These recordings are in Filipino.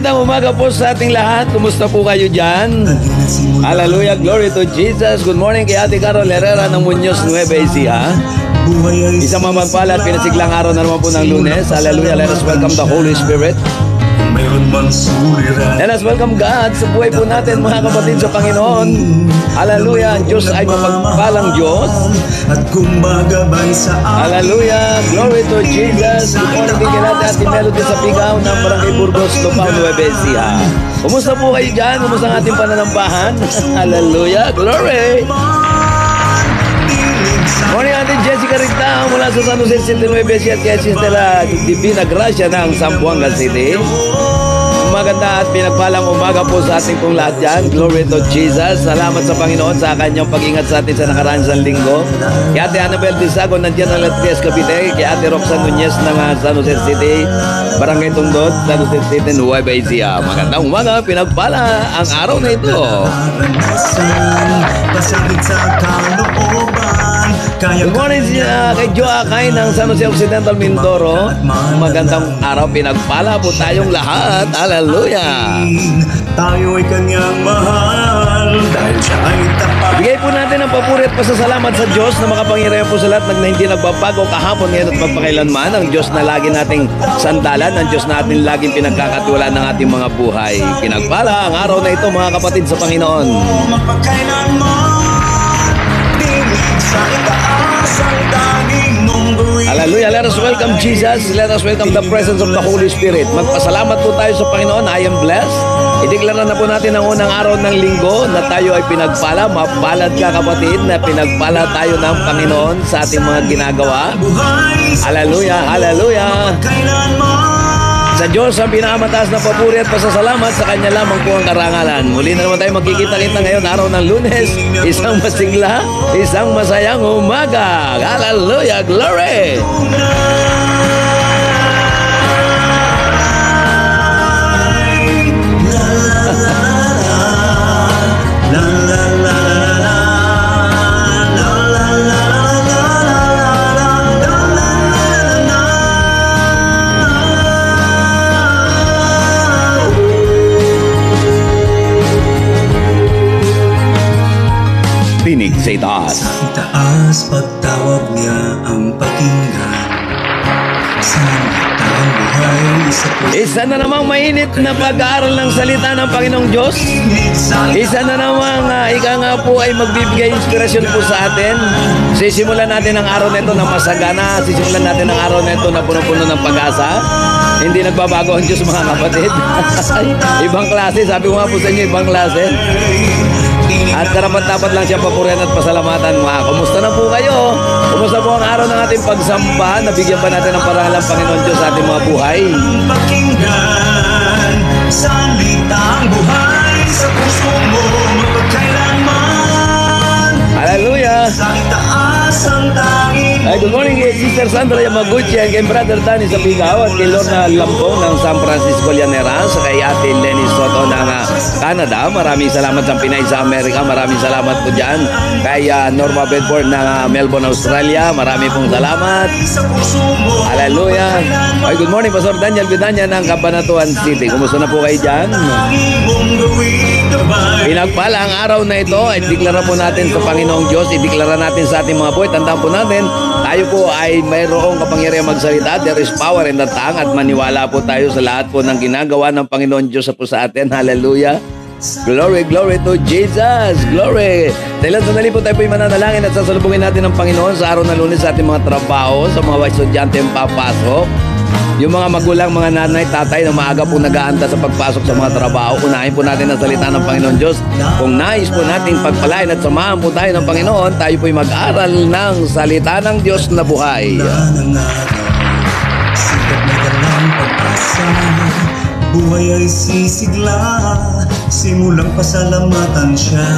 Magandang umaga po sa ating lahat. Kumusta po kayo dyan? Hallelujah, glory to Jesus. Good morning kay Ate Carol Herrera ng Muñoz, Nueva Ecija. Isang mapagpala at pinasiglang araw na naman po ng Lunes. Hallelujah, let us welcome the Holy Spirit. Let us welcome God sa buhay po natin, mga kapatid, sa Panginoon. Hallelujah, ang Diyos ay mapagpalang Diyos. Hallelujah, glory to Jesus. Good morning din natin at Melody sa Pigaw ng Barangay Burgos, Tupao, Nueva Ecija. Kumusta po kayo dyan? Kumusta ang ating pananampahan? Hallelujah, glory. Morning, Auntie Jessica Rita mula sa San Jose City, Nueva Ecija, at kay Sister Divina Gracia ng Zamboanga City. Maganda at pinagpalang umaga po sa ating pong lahat dyan. Glory to Jesus. Salamat sa Panginoon sa kanyang pag-ingat sa atin sa nakaraan sa linggo. Kay Ate Annabel Tisago nandiyan ng Latrias, Cavite. Kay Ate Roxanne Nunez ng San Jose City, Barangay Tungdod, San Jose City, Nueva Ecija. Magandang umaga, pinagpala ang araw na ito. Good morning kay Joakay ng San Jose Occidental, Mindoro. Magandang araw, pinagpala po tayong lahat. Hallelujah. Tayo ay kanyang mahal dahil siya ay tapat. Bigay po natin ang papuri at pasasalamat sa Diyos na makapangyarihan po sa lahat na hindi nagbabago kahapon, ngayon at magpakailanman. Ang Diyos na lagi nating sandalan, ang Diyos na ating laging pinagkakatiwalaan ng ating mga buhay. Pinagpala ang araw na ito, mga kapatid, sa Panginoon. Hallelujah. Let us welcome Jesus. Let us welcome the presence of the Holy Spirit. Magpasalamat po tayo sa Panginoon. I am blessed. Ideklara na po natin ang unang araw ng linggo na tayo ay pinagpala. Mapalad ka, kapatid, na pinagpala tayo ng Panginoon sa ating mga ginagawa. Hallelujah. Hallelujah. Sa Diyos ang pinakamataas na papuri at pasasalamat, sa Kanya lamang po ang karangalan. Muli na naman tayo magkikita-kita ngayon, araw ng Lunes. Isang masigla, isang masayang umaga. Hallelujah, glory! Tinig sa itaas. Sa itaas, pagtawag niya ang pakinggan. Sa litang buhay, isa na namang mainit na pag-aaral ng salita ng Panginoong Diyos. Isa na namang ika nga po ay magbibigay inspirasyon po sa atin. Sisimulan natin ang araw na ito na masagana. Sisimulan natin ang araw na ito na puno-puno ng pag-asa. Hindi nagbabago ang Diyos, mga kapatid. Ibang klase, sabi ko nga po sa inyo, ibang klase. At karapat-dapat lang siya papurihan at pasalamatan, mga. Kumusta na po kayo? Kumusta po ang araw ng ating pagsamba? Nabigyan pa natin ng parangal ng Panginoon Diyos sa ating mga buhay. Pakinggan, salitang buhay sa puso mo magpagkailanman. Hallelujah. Sa itaas ang tanging. Ay, good morning kay Sister Sandra Yamaguchi, kay Brother Danny sa Pigaw, at kay Lorna Lambong ng San Francisco Llanera, sa kay Ate Lenny Soto ng Canada. Maraming salamat sa Pinay sa Amerika. Maraming salamat po dyan. Kay Norma Bedford ng Melbourne, Australia. Maraming pong salamat. Hallelujah. Ay, good morning Pastor Daniel Vidanya ng Cabanatuan City. Kumusta na po kayo dyan? Pinagpala ang araw na ito. Ideklara po natin sa Panginoong Diyos. Ideklara natin sa ating mga buhay. Tandaan po natin, tayo po ay mayroong kapangyarihan magsalita. There is power in the tongue. At maniwala po tayo sa lahat po ng ginagawa ng Panginoon Diyos po sa atin. Hallelujah. Glory, glory to Jesus. Glory. Dahil sandali po tayo po mananalangin at sasalubungin natin ng Panginoon sa araw na Lunes sa ating mga trabaho, sa mga estudyante yung papasok. Yung mga magulang, mga nanay, tatay na maaga po nag-aanda sa pagpasok sa mga trabaho, unahin po natin ang salita ng Panginoon Diyos. Kung nais po nating pagpalain at samahan po tayo ng Panginoon, tayo po'y mag-aral ng salita ng Diyos na buhay. Sikat na dalang pag-asa, buhay ay sisigla, simulang pasalamatan siya.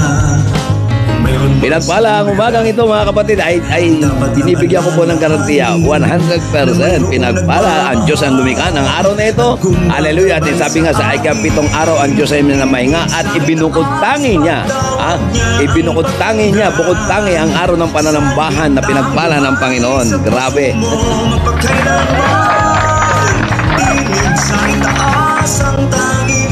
Pinagpala ang umagang ito, mga kapatid, ay binibigyan ko po ng garantiya 100%. Pinagpala ang Diyos ang lumikha ng araw na ito. Hallelujah. At sabi nga sa ika-7 araw, ang Diyos ay namahinga at ibinukod tangi niya. Ibinukod tangi niya, bukod tangi ang araw ng pananambahan na pinagpala ng Panginoon. Grabe. Sa itaas ang tanging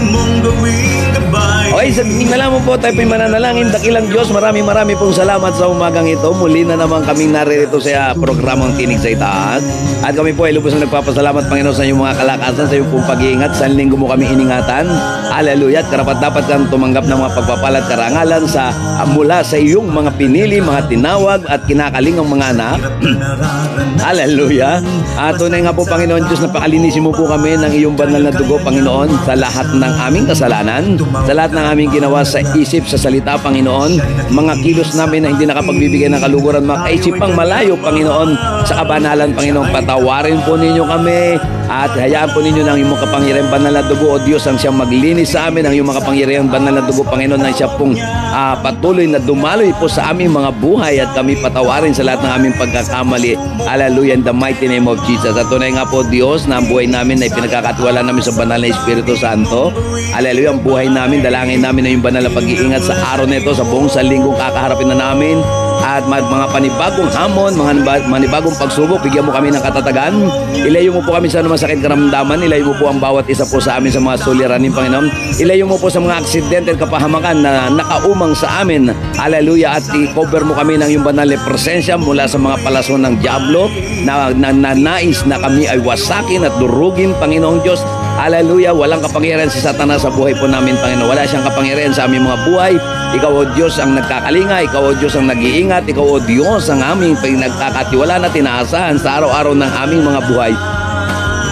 gawing gabay. Okay, sa tingnan po tayo po'y mananalangin. Dakilang Diyos, maraming pong salamat sa umagang ito. Muli na naman kaming naririto sa programang Tinig sa Itaas. At kami po ay lubos na nagpapasalamat, Panginoon, sa iyong mga kalakasan, sa iyong pong pag-iingat. Sa linggo mo kami iningatan. Hallelujah. At karapat-dapat kang tumanggap ng mga pagpapala at karangalan mula sa iyong mga pinili, mga tinawag at kinakalingang mga anak. Hallelujah. At tunay nga po, Panginoon Diyos, napakalinisin mo po kami ng iyong banal na dugo, Panginoon, sa lahat ng aming kasalanan, sa lahat ng aming ginawa sa isip, sa salita, Panginoon, mga kilos namin na hindi nakapagbibigay ng kaluguran, mga kaisipang malayo, Panginoon, sa kabanalan, Panginoon, patawarin po ninyo kami at hayaan po ninyo ng iyong mga kapangyarihan banal na dugo, O Diyos, ang siyang maglinis sa amin, ang iyong mga kapangyarihan banal na dugo, Panginoon, ang siya pong patuloy na dumaloy po sa aming mga buhay at kami patawarin sa lahat ng aming pagkakamali. Hallelujah, in the mighty name of Jesus. At tunay nga po, Diyos, na ang buhay namin ay pinagkakatiwala namin sa banal na Espiritu Santo. Hallelujah, ang buhay namin, dalangin namin na yung banal na pag-iingat sa araw na ito, sa buong salinggong kakaharapin na namin. At mga panibagong hamon, mga panibagong pagsubok, bigyan mo kami ng katatagan. Ilayo mo po kami sa masakit karamdaman. Ilayo mo po ang bawat isa po sa amin sa mga suliranin, Panginoon. Ilayo mo po sa mga aksidente at kapahamakan na nakaumang sa amin. Hallelujah. At i-cover mo kami ng iyong banal na presensya mula sa mga palason ng diablo na nais na kami ay wasakin at durugin, Panginoong Diyos. Hallelujah. Walang kapangyarihan si Satanas sa buhay po namin, Panginoon. Wala siyang kapangyarihan sa aming mga buhay. Ikaw, O Diyos, ang nagkakalinga. Ikaw, O Diyos, ang nag-iingat. Ikaw, O Diyos, ang aming pinagkakatiwala na tinaasahan sa araw-araw ng aming mga buhay.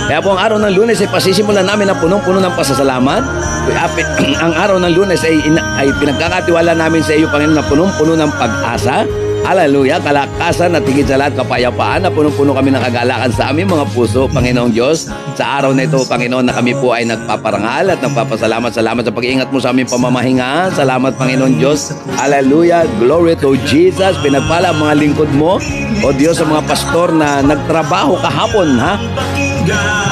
Kaya po ang araw ng Lunes ay pasisimulan namin na punong-puno ng pasasalamat. Ang araw ng Lunes ay pinagkakatiwala namin sa iyo, Panginoon, na punong-puno ng pag-asa. Hallelujah, kalakasan at higit sa lahat kapayapaan na punong-puno kami ng kagalakan sa aming mga puso, Panginoong Diyos. Sa araw na ito, Panginoon, na kami po ay nagpaparangal at nagpapasalamat. Salamat sa pag-iingat mo sa aming pamamahinga. Salamat, Panginoon Diyos. Hallelujah, glory to Jesus. Pinagpala ang mga lingkod mo, O Diyos, sa mga pastor na nagtrabaho kahapon, ha?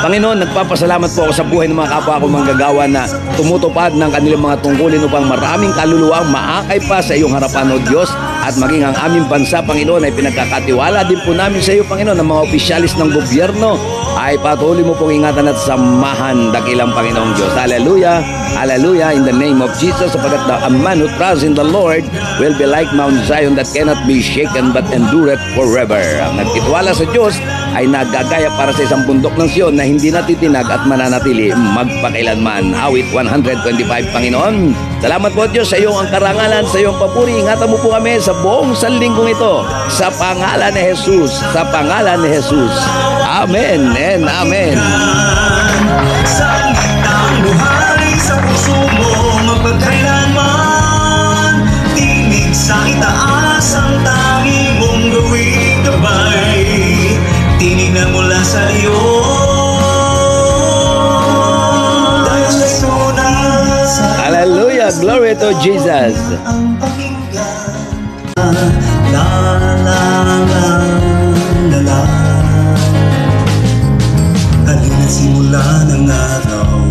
Panginoon, nagpapasalamat po ako sa buhay ng mga kapwa ko manggagawa na tumutupad ng kanilang mga tungkulin upang maraming kaluluwa ang maakay pa sa iyong harapan, O Diyos, at maging ang aming bansa, Panginoon, ay pinagkakatiwala din po namin sa iyo, Panginoon, ng mga opisyalis ng gobyerno ay patuloy mo pong ingatan at samahan, dakilang Panginoong Diyos. Hallelujah, hallelujah, in the name of Jesus, sapagkat a man who trusts in the Lord will be like Mount Zion that cannot be shaken but endureth forever. Ang nagtitiwala sa Diyos ay nagagaya para sa isang bundok ng Sion na hindi natitinag at mananatili magpakailanman. Awit 125, Panginoon. Salamat po, Diyos, sa iyong ang karangalan, sa iyong papuri. Ingatan mo po kami sa buong sanlinggong ito. Sa pangalan ni Jesus. Sa pangalan ni Jesus. Amen and amen. Salitang buhay sa puso mo magpagkailanman. Tinig sa itaas ang tanging mong gawing gabay. Tinig na mula sa iyo. Dahil sa tunay. Hallelujah, glory to Jesus. Ang pakinggan. La la la la la. Halina simula ng araw,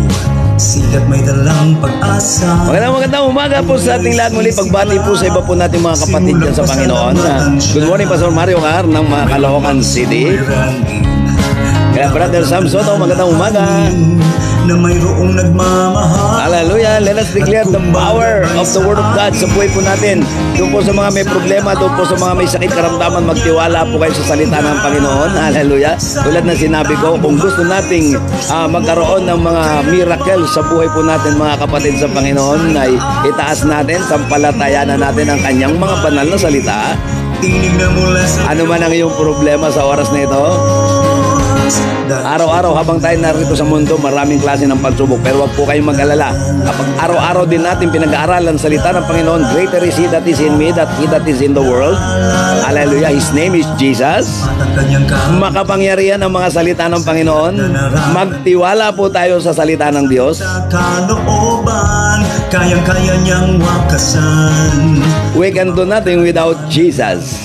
sikat may dalang pag-asa. Magandang umaga po sa ating lahat. Muli pagbati po sa iba po nating mga kapatid dyan sa Panginoon. Good morning, Pastor Mario Har ng mga Caloocan City. Kaya Brother Sam Soto, magandang umaga. Na mayroong nagmamahal. Hallelujah. Let us declare the power of the Word of God sa buhay po natin. Doon po sa mga may problema, doon po sa mga may sakit karamdaman, magtiwala po kayo sa salita ng Panginoon. Hallelujah. Tulad na sinabi ko, kung gusto nating magkaroon ng mga miracle sa buhay po natin, mga kapatid sa Panginoon, ay itaas natin, sampalatayanan natin ang kanyang mga banal na salita. Tinig na mula sa Ano man ang iyong problema sa oras na ito, araw-araw habang tayo narito sa mundo, maraming klase ng pagsubok. Pero wag po kayong mag-alala. Kapag araw-araw din natin pinag-aaralan salita ng Panginoon, greater is He that is in me than he that is in the world. Hallelujah. His name is Jesus. Makapangyarihan ang mga salita ng Panginoon. Magtiwala po tayo sa salita ng Diyos. kalooban, kayang-kaya niyang wakasan. We can do nothing without Jesus.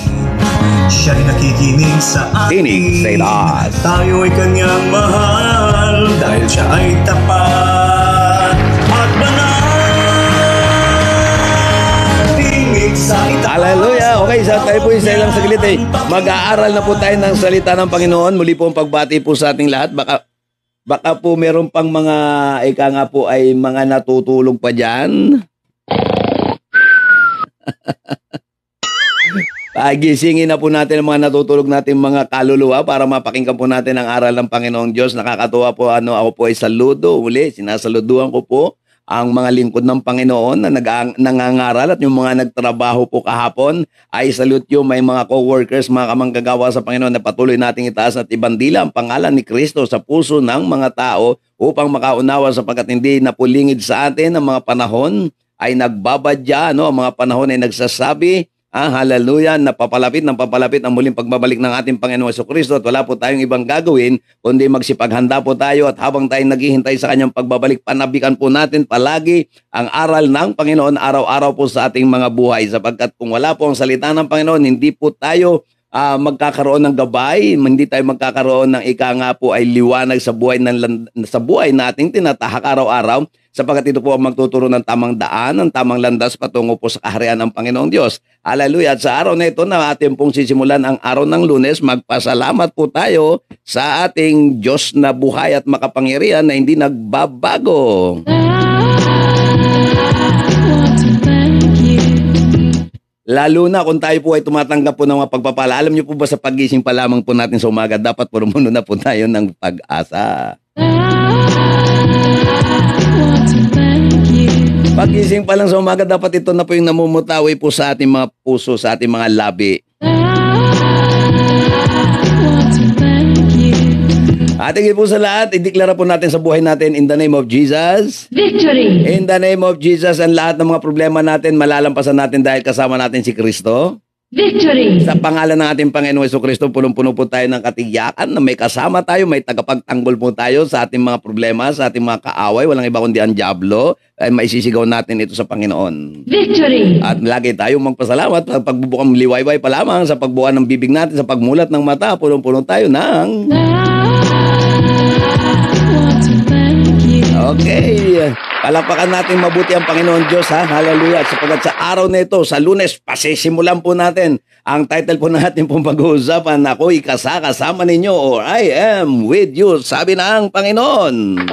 Siya'y nakikinig sa atin. Tinig sa itaas. Tayo ay kanyang mahal dahil siya ay tapat at banal. Tinig sa itaas. Hallelujah. Okay, tayo po sa ilang saglit mag-aaral na po tayo ng salita ng Panginoon. Muli po ang pagbati po sa ating lahat. Baka po meron pang mga, ika nga po ay mga natutulog pa dyan. Gisingin na po natin ang mga natutulog natin mga kaluluwa para mapakinggan po natin ang aral ng Panginoong Diyos. Nakakatuwa po, ako po ay saludo. Uli, sinasaluduhan ko po ang mga lingkod ng Panginoon na nangangaral at yung mga nagtrabaho po kahapon. Ay salute you, may mga co-workers, mga kamanggagawa sa Panginoon na patuloy nating itaas at ibandila ang pangalan ni Kristo sa puso ng mga tao upang makaunawa sapagkat hindi napulingid sa atin ang mga panahon ay nagbabadya, ang mga panahon ay nagsasabi, hallelujah, napapalapit ang muling pagbabalik ng ating Panginoong Jesucristo at wala po tayong ibang gagawin kundi magsipaghanda po tayo at habang tayo naghihintay sa kanyang pagbabalik, panabikan po natin palagi ang aral ng Panginoon araw-araw po sa ating mga buhay sapagkat kung wala po ang salita ng Panginoon, hindi po tayo magkakaroon ng gabay, hindi tayo magkakaroon ng ika nga po ay liwanag sa buhay nating tinatahak araw-araw sapagkat ito po ang magtuturo ng tamang daan, ng tamang landas patungo po sa kaharian ng Panginoong Diyos. Hallelujah! At sa araw na ito na ating pong sisimulan ang araw ng Lunes, magpasalamat po tayo sa ating Diyos na buhay at makapangyarihan na hindi nagbabago. Lalo na kung tayo po ay tumatanggap po ng mga pagpapala. Alam niyo po ba sa paggising pa lamang po natin sa umaga, dapat pumuno na po tayo ng pag-asa. Paggising pa lang sa umaga, dapat ito na po yung namumutawi po sa ating mga puso, sa ating mga labi. At higit po sa lahat, ideklara po natin sa buhay natin in the name of Jesus. Victory! In the name of Jesus, ang lahat ng mga problema natin, malalampasan natin dahil kasama natin si Kristo. Victory! Sa pangalan ng ating Panginoong Jesucristo, punong-puno po tayo ng katiyakan na may kasama tayo, may tagapagtanggol po tayo sa ating mga problema, sa ating mga kaaway, walang iba kundi ang dyablo, ay maisisigaw natin ito sa Panginoon. Victory! At lagi tayong magpasalamat sa pagbubukang liwayway pa lamang, sa pagbuka ng bibig natin, sa pagmulat ng mata, punong-puno tayo ng... Okay. Palakpakan natin mabuti ang Panginoon Diyos, Hallelujah. Sapagat sa araw na ito, sa Lunes, pasisimulan po natin. Ang title po natin pong pag-uusapan, ako'y kasama ninyo or I am with you, sabi ng Panginoon.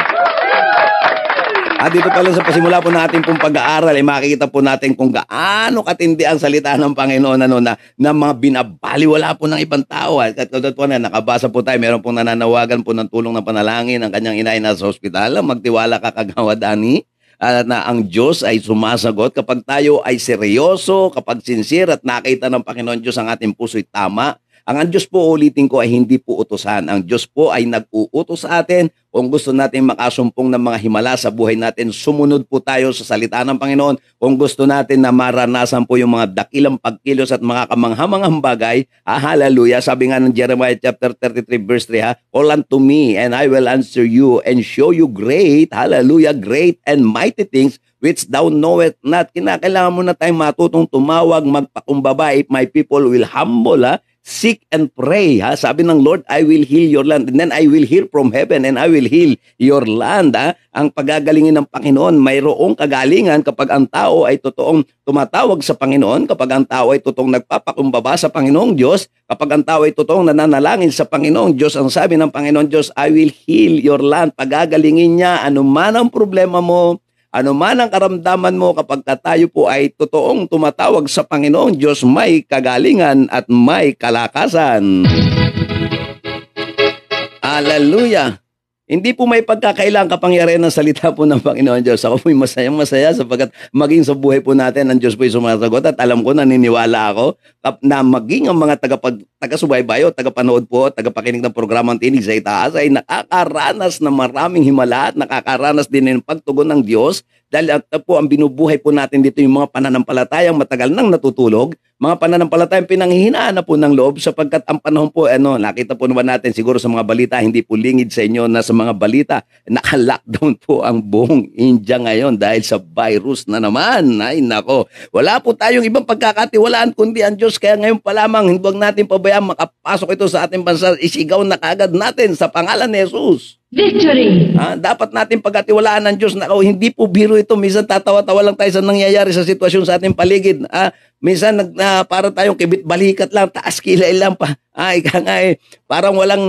At dito pala sa pasimula po natin pong pag-aaral, makikita po natin kung gaano katindi ang salita ng Panginoon na mga binabaliwala po ng ibang tao. At katulad po na nakabasa po tayo, meron pong nananawagan po ng tulong ng panalangin ng kanyang inay na sa ospital. Magtiwala ka kagawa, Dani, na ang Diyos ay sumasagot kapag tayo ay seryoso, kapag sincere at nakita ng Panginoon Diyos ang ating puso'y tama. Ang Diyos po, ulitin ko, ay hindi po utusan. Ang Diyos po ay nag-uutos sa atin. Kung gusto natin makasumpong ng mga himala sa buhay natin, sumunod po tayo sa salita ng Panginoon. Kung gusto natin na maranasan po yung mga dakilang pagkilos at mga kamanghamanghang bagay, hallelujah, sabi nga ng Jeremiah chapter 33 verse 3, call unto me and I will answer you and show you great, hallelujah, great and mighty things which thou knowest not. Kinakailangan mo na tayong matutong tumawag, magpakumbaba if my people will humble, seek and pray. Sabi ng Lord, I will heal your land. And then I will hear from heaven and I will heal your land. Ang pagagalingin ng Panginoon, mayroong kagalingan kapag ang tao ay totoong tumatawag sa Panginoon, kapag ang tao ay totoong nagpapakumbaba sa Panginoong Diyos, kapag ang tao ay totoong nananalangin sa Panginoong Diyos. Ang sabi ng Panginoon Diyos, I will heal your land. Pagagalingin niya, anuman ang problema mo, ano man ang karamdaman mo, kapag tayo po ay totoong tumatawag sa Panginoong Diyos, may kagalingan at may kalakasan. Hallelujah! Hindi po may pagkakailang kapangyarihan ng salita po ng Panginoon Diyos. Ako po'y masayang-masaya sapagkat maging sa buhay po natin, ang Diyos po'y sumasagot at alam ko, naniniwala ako na maging ang mga taga-subaybay o tagapanood po, tagapakinig ng programang Tinig sa Itaas ay nakakaranas ng maraming himala at nakakaranas din ng pagtugon ng Diyos dahil po ang binubuhay po natin dito yung mga pananampalatayang matagal nang natutulog, mga pananampalatayang pinanghihinaan na po ng loob sapagkat ang panahon po, nakita po naman natin siguro sa mga balita, hindi po lingid sa inyo na sa mga balita, naka-lockdown po ang buong India ngayon dahil sa virus na naman. Ay nako, wala po tayong ibang pagkakatiwalaan kundi ang Diyos. Kaya ngayon pa lamang, huwag natin pabayaan makapasok ito sa ating bansa, isigaw na kaagad natin sa pangalan ni Jesus. Victory! Dapat natin pagkatiwalaan ng Diyos na hindi po biro ito. Minsan tatawa-tawa lang tayo sa nangyayari sa sitwasyon sa ating paligid. Minsan para tayong kibit balikat lang, taas kilay lang pa. Ika nga parang walang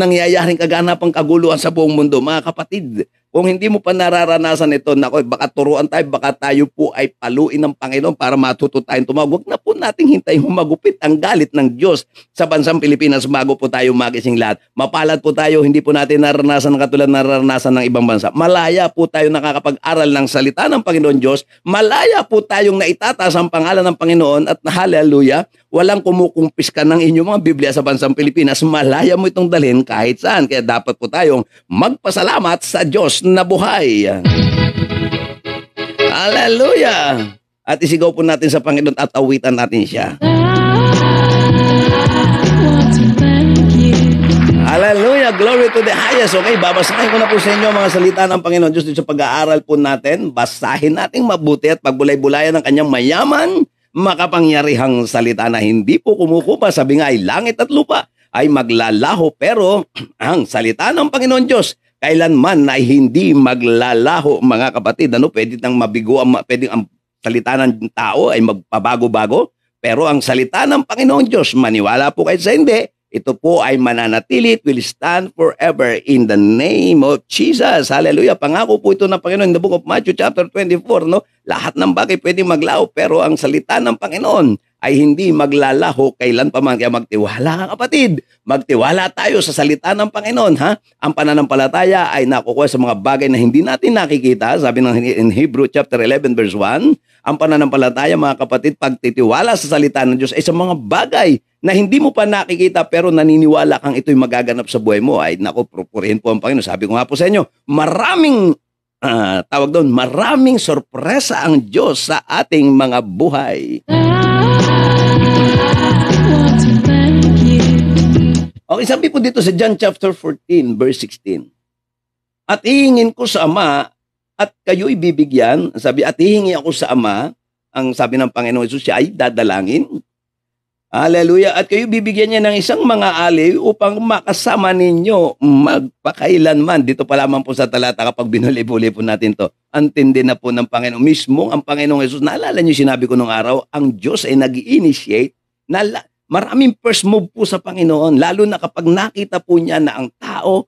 nangyayaring kaganapang kaguluhan sa buong mundo. Mga kapatid, kung hindi mo pa nararanasan ito, nako, baka turuan tayo, baka tayo po ay paluin ng Panginoon para matuto tayong tumawag. Huwag na po nating hintayin humagupit ang galit ng Diyos sa bansang Pilipinas bago po tayo magising lahat. Mapalad po tayo, hindi po natin naranasan ng katulad naranasan ng ibang bansa. Malaya po tayo nakakapag-aral ng salita ng Panginoon Diyos. Malaya po tayong naitataas ang pangalan ng Panginoon at hallelujah, walang kumukumpis ka ng inyong mga Biblia sa bansang Pilipinas. Malaya mo itong dalhin kahit saan. Kaya dapat po tayong magpasalamat sa Diyos na buhay. Hallelujah! At isigaw po natin sa Panginoon at awitan natin siya. Hallelujah! Glory to the highest. Okay, babasahin ko na po sa inyo mga salita ng Panginoon Diyos dito sa pag-aaral po natin. Basahin nating mabuti at pagbulay-bulayan ng kanyang mayaman, makapangyarihang salita na hindi po kumukupa. Sabi nga ay langit at lupa ay maglalaho, pero ang salita ng Panginoon Diyos kailanman ay hindi maglalaho, mga kapatid. Pwede nang mabigo, pwede ang salita ng tao ay magpabago-bago, pero ang salita ng Panginoon Diyos, maniwala po kayo sa hindi, ito po ay mananatili, it will stand forever in the name of Jesus. Hallelujah. Pangako po ito ng Panginoon in the book of Matthew chapter 24, no? Lahat ng bagay pwede maglaho, pero ang salita ng Panginoon ay hindi maglalaho kailan pa man. Kaya magtiwala ka, kapatid. Magtiwala tayo sa salita ng Panginoon, ha? Ang pananampalataya ay nakukuha sa mga bagay na hindi natin nakikita. Sabi ng in Hebrew chapter 11 verse 1, ang pananampalataya, mga kapatid, pagtitiwala sa salita ng Diyos ay sa mga bagay na hindi mo pa nakikita pero naniniwala kang ito'y magaganap sa buhay mo. Ay naku, pupurihin po ang Panginoon. Sabi ko nga po sa inyo, maraming maraming sorpresa ang Diyos sa ating mga buhay. Okay, sabi po dito sa John chapter 14 verse 16. At hihingin ko sa Ama at kayo'y bibigyan. Sabi, at hihingi ako sa Ama, ang sabi ng Panginoon Jesus, siya ay dadalangin. Hallelujah. At kayo bibigyan niya ng isang mga aliw upang makasama ninyo magpakailanman. Dito pa lamang po sa talata kapag binuli-buli po natin to. Antindi na po ng Panginoon. Mismo ang Panginoong Jesus, naalala niyo sinabi ko nung araw, ang Diyos ay nag-i-initiate na maraming first move po sa Panginoon. Lalo na kapag nakita po niya na ang tao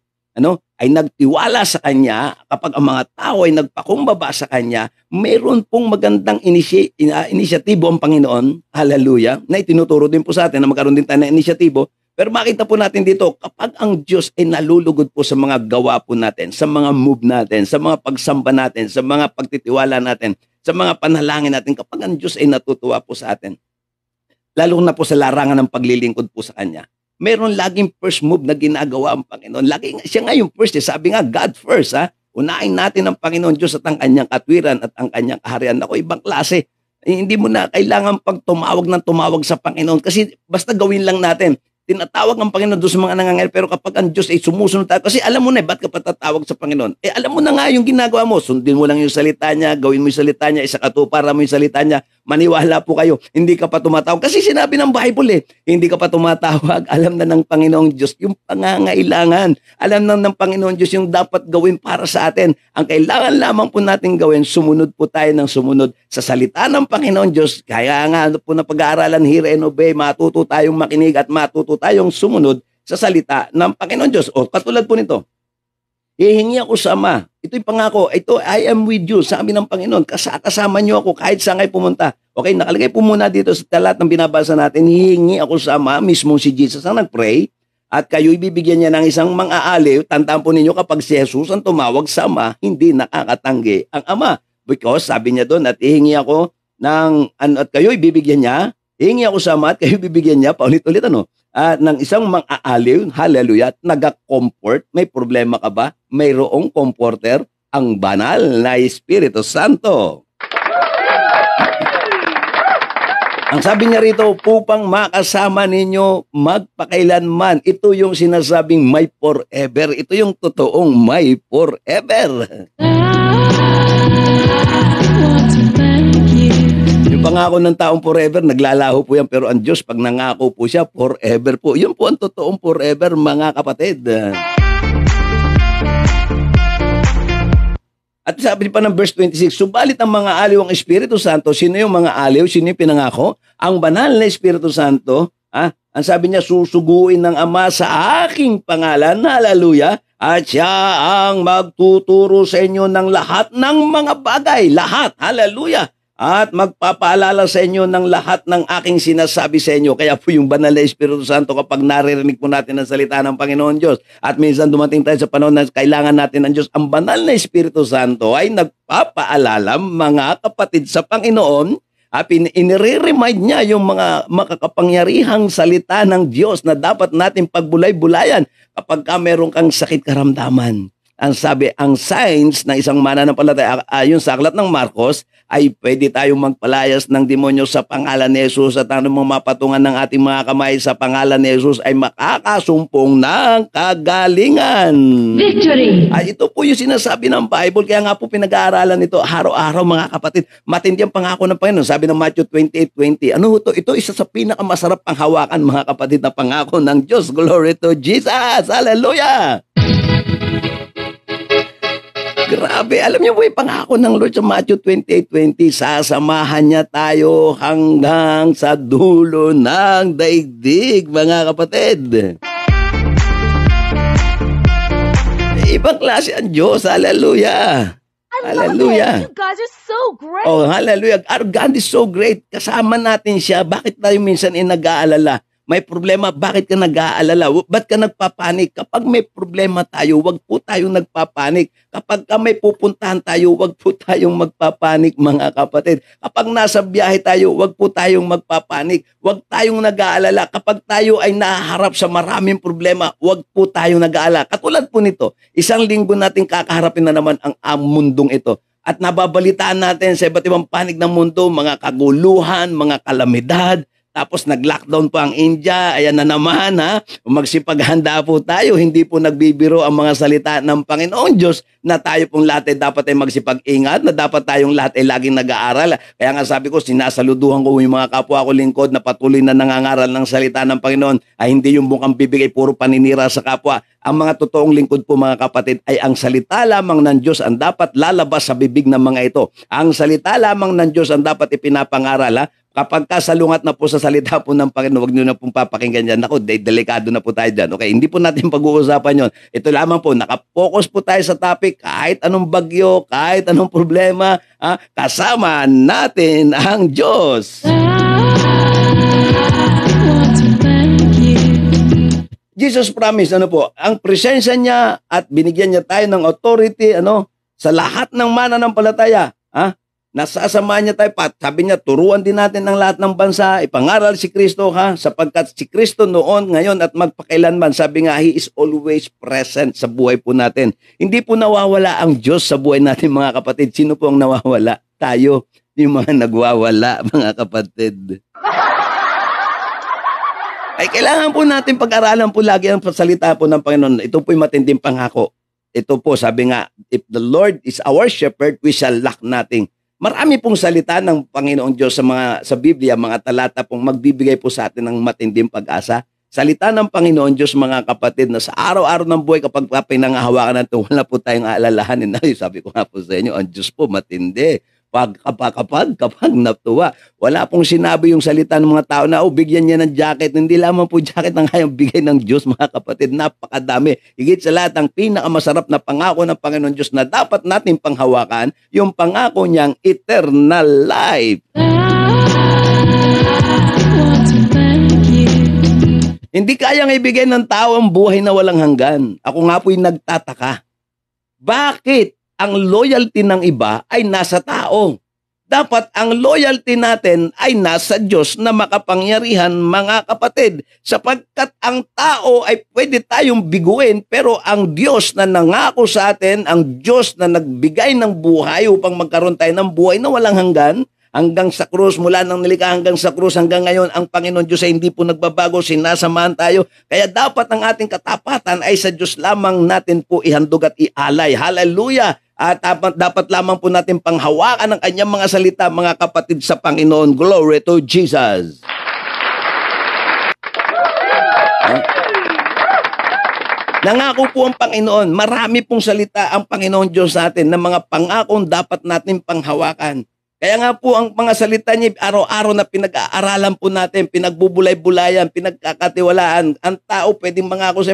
ay nagtiwala sa Kanya, kapag ang mga tao ay nagpakumbaba sa Kanya, mayroon pong magandang inisyatibo ang Panginoon, hallelujah, na itinuturo din po sa atin na magkaroon din tayo ng inisyatibo. Pero makita po natin dito, kapag ang Diyos ay nalulugod po sa mga gawa po natin, sa mga move natin, sa mga pagsamba natin, sa mga pagtitiwala natin, sa mga panalangin natin, kapag ang Diyos ay natutuwa po sa atin, lalo na po sa larangan ng paglilingkod po sa Kanya, meron laging first move na ginagawa ang Panginoon. Siya nga yung first. Sabi nga, God first. Unahin natin ang Panginoon Diyos at ang kanyang katwiran at ang kanyang kaharian. Ako, ibang klase. Hindi mo na kailangan pag tumawag sa Panginoon. Kasi basta gawin lang natin. Tinatawag ang Panginoon doon sa mga nangangailangan, pero kapag ang Diyos ay sumusunod tayo, kasi alam mo na ba't ka patatawag sa Panginoon? Alam mo na nga yung ginagawa mo. Sundin mo lang yung salita niya, gawin mo yung salita niya, isakatuparan mo yung salita niya, maniwala po kayo, hindi ka pa tumatawag. Kasi sinabi ng Bible hindi ka pa tumatawag, alam na ng Panginoong Diyos yung pangangailangan. Alam na ng Panginoong Diyos yung dapat gawin para sa atin. Ang kailangan lamang po natin gawin, sumunod po tayo ng sumunod sa salita ng Panginoong Diyos. Kaya nga po na pag-aaralan, hear and obey, matuto tayong makinig at matuto tayong sumunod sa salita ng Panginoon Diyos. O katulad po nito, hihingi ako sa Ama. Ito'y pangako. Ito, I am with you. Sabi ng Panginoon, kasama niyo ako kahit saan kayo pumunta. Okay, nakalagay po muna dito sa talat ng binabasa natin, hihingi ako sa Ama, mismo si Jesus ang nag-pray, at kayo'y bibigyan niya ng isang mang-aaliw. Tandaan po ninyo, kapag si Jesus ang tumawag sa Ama, hindi nakakatanggi ang Ama. Because sabi niya doon, at hihingi ako at kayo'y bibigyan niya, hihingi ako sa Ama at kayo'y bibigyan niya, paulit-ulit ng isang mang-aaliw, hallelujah, naga-comfort. May problema ka ba? Mayroong comforter, ang banal na Espiritu Santo. Ang sabi niya rito, upang makasama ninyo magpakailanman. Ito yung sinasabing may forever. Ito yung totoong may forever. Yung pangako ng taong forever, naglalaho po yan. Pero ang Diyos, pag nangako po siya, forever po. Yun po ang totoong forever, mga kapatid. At sabi pa ng verse 26, subalit ang mga aliw ang Espiritu Santo, sino yung mga aliw? Sino yung pinangako? Ang banal na Espiritu Santo, ang sabi niya, susuguin ng Ama sa aking pangalan, hallelujah, at siya ang magtuturo sa inyo ng lahat ng mga bagay, lahat, hallelujah, at magpapaalala sa inyo ng lahat ng aking sinasabi sa inyo. Kaya po yung banal na Espiritu Santo, kapag naririnig po natin ang salita ng Panginoon Diyos, at minsan dumating tayo sa panahon na kailangan natin ng Diyos, ang banal na Espiritu Santo ay nagpapaalala, mga kapatid, sa Panginoon, at inire-remind niya yung mga makakapangyarihang salita ng Diyos na dapat natin pagbulay-bulayan kapag meron kang sakit karamdaman. Ang sabi, ang signs ng isang mananampalataya, ayon sa aklat ng Marcos, ay pwede tayong magpalayas ng demonyo sa pangalan ni Jesus, at ano mga mapatungan ng ating mga kamay sa pangalan ni Jesus ay makakasumpong ng kagalingan. Victory! Ay, ito po yung sinasabi ng Bible, kaya nga po pinag-aaralan ito araw-araw, mga kapatid. Matindi ang pangako ng Panginoon. Sabi ng Matthew 28:20, ano ito? Ito isa sa pinakamasarap pang hawakan, mga kapatid, na pangako ng Diyos. Glory to Jesus! Hallelujah! Grabe, alam niyo po yung pangako ng Lord sa Matthew 28:20, sasamahan niya tayo hanggang sa dulo ng daigdig, mga kapatid. Ibang klase ang Diyos, hallelujah. Hallelujah. You guys are so great. Oh, hallelujah. Our God is so great. Kasama natin siya. Bakit tayo minsan nag-aalala? May problema, bakit ka nag-aalala? Ba't ka nagpapanik? Kapag may problema tayo, wag po tayong nagpapanik. Kapag may pupuntahan tayo, wag po tayong magpapanik, mga kapatid. Kapag nasa biyahe tayo, wag po tayong magpapanik. Wag tayong nag-aalala. Kapag tayo ay nahaharap sa maraming problema, wag po tayong nag-aalala. Katulad po nito, isang linggo natin kakaharapin na naman ang mundong ito. At nababalitaan natin sa iba't ibang panig ng mundo, mga kaguluhan, mga kalamidad. Tapos nag-lockdown po ang India, ayan na naman magsipaghanda po tayo, hindi po nagbibiro ang mga salita ng Panginoon Diyos na tayo pong lahat ay dapat ay magsipag-ingat, na dapat tayong lahat ay laging nag-aaral. Kaya nga sabi ko, sinasaluduhan ko yung mga kapwa ko lingkod na patuloy na nangangaral ng salita ng Panginoon, ay hindi yung bukang bibig ay puro paninira sa kapwa. Ang mga totoong lingkod po, mga kapatid, ay ang salita lamang ng Diyos ang dapat lalabas sa bibig ng mga ito. Ang salita lamang ng Diyos ang dapat ipinapangaral. Kapag kasalungat na po sa salita po ng Panginoon, huwag nyo na pong papakinggan dyan. Ako, delikado na po tayo dyan. Okay, hindi po natin pag-uusapan yon. Ito lamang po, nakapokus po tayo sa topic, kahit anong bagyo, kahit anong problema, kasama natin ang Diyos. Jesus promised, ang presensya niya at binigyan niya tayo ng authority, sa lahat ng mananampalataya, nasasamahan niya tayo, sabi niya, turuan din natin ang lahat ng bansa, ipangaral si Kristo, sapagkat si Kristo noon, ngayon at magpakailanman, sabi nga, He is always present sa buhay po natin. Hindi po nawawala ang Diyos sa buhay natin, mga kapatid. Sino po ang nawawala? Tayo, yung mga nagwawala, mga kapatid. Ay, kailangan po natin pag-aralan po lagi ang salita po ng Panginoon. Ito po yung matinding pangako. Ito po, sabi nga, if the Lord is our shepherd, we shall lack nothing. Marami pong salita ng Panginoong Diyos sa Biblia, mga talata pong magbibigay po sa atin ng matinding pag-asa. Salita ng Panginoon Diyos, mga kapatid, na sa araw-araw ng buhay, kapag pinangahawakan natin, wala po tayong aalalahanin. Sabi ko nga po sa inyo, ang Diyos po matindi. Kapag natuwa, wala pong sinabi yung salita ng mga tao na, bigyan niya ng jacket. Hindi lamang po jacket ang kayang bigay ng Diyos, mga kapatid. Napakadami. Higit sa lahat, ang pinakamasarap na pangako ng Panginoon Diyos na dapat natin panghawakan, yung pangako niyang eternal life. Hindi kayang ibigay ng tao ang buhay na walang hanggan. Ako nga po'y nagtataka. Bakit ang loyalty ng iba ay nasa tao? Dapat ang loyalty natin ay nasa Diyos na makapangyarihan, mga kapatid. Sapagkat ang tao ay pwede tayong biguin, pero ang Diyos na nangako sa atin, ang Diyos na nagbigay ng buhay upang magkaroon tayo ng buhay na walang hanggan, hanggang sa krus, mula nang nilikha hanggang sa krus, hanggang ngayon, ang Panginoon Diyos ay hindi po nagbabago, sinasamahan tayo. Kaya dapat ang ating katapatan ay sa Diyos lamang natin po ihandog at ialay. Hallelujah! At dapat lamang po natin panghawakan ang kanyang mga salita, mga kapatid sa Panginoon. Glory to Jesus! Nangako po ang Panginoon. Marami pong salita ang Panginoon Diyos sa atin na mga pangakong dapat natin panghawakan. Kaya nga po ang mga salita niya araw-araw na pinag-aaralan po natin, pinagbubulay-bulayan, pinagkakatiwalaan. Ang tao pwedeng mangako sa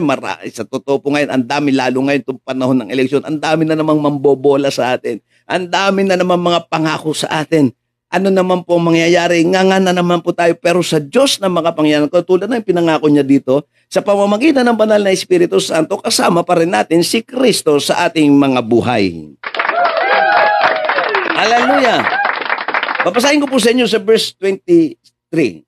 totoo po ngayon, ang dami lalo ngayon itong panahon ng eleksyon, ang dami na namang mambobola sa atin. Ang dami na namang mga pangako sa atin. Ano naman po mangyayari? Nga na naman po tayo. Pero sa Diyos na makapangyarihan, tulad ng pinangako niya dito, sa pamamagitan ng banal na Espiritu Santo, kasama pa rin natin si Kristo sa ating mga buhay. Hallelujah! Papasahin ko po sa inyo sa verse 23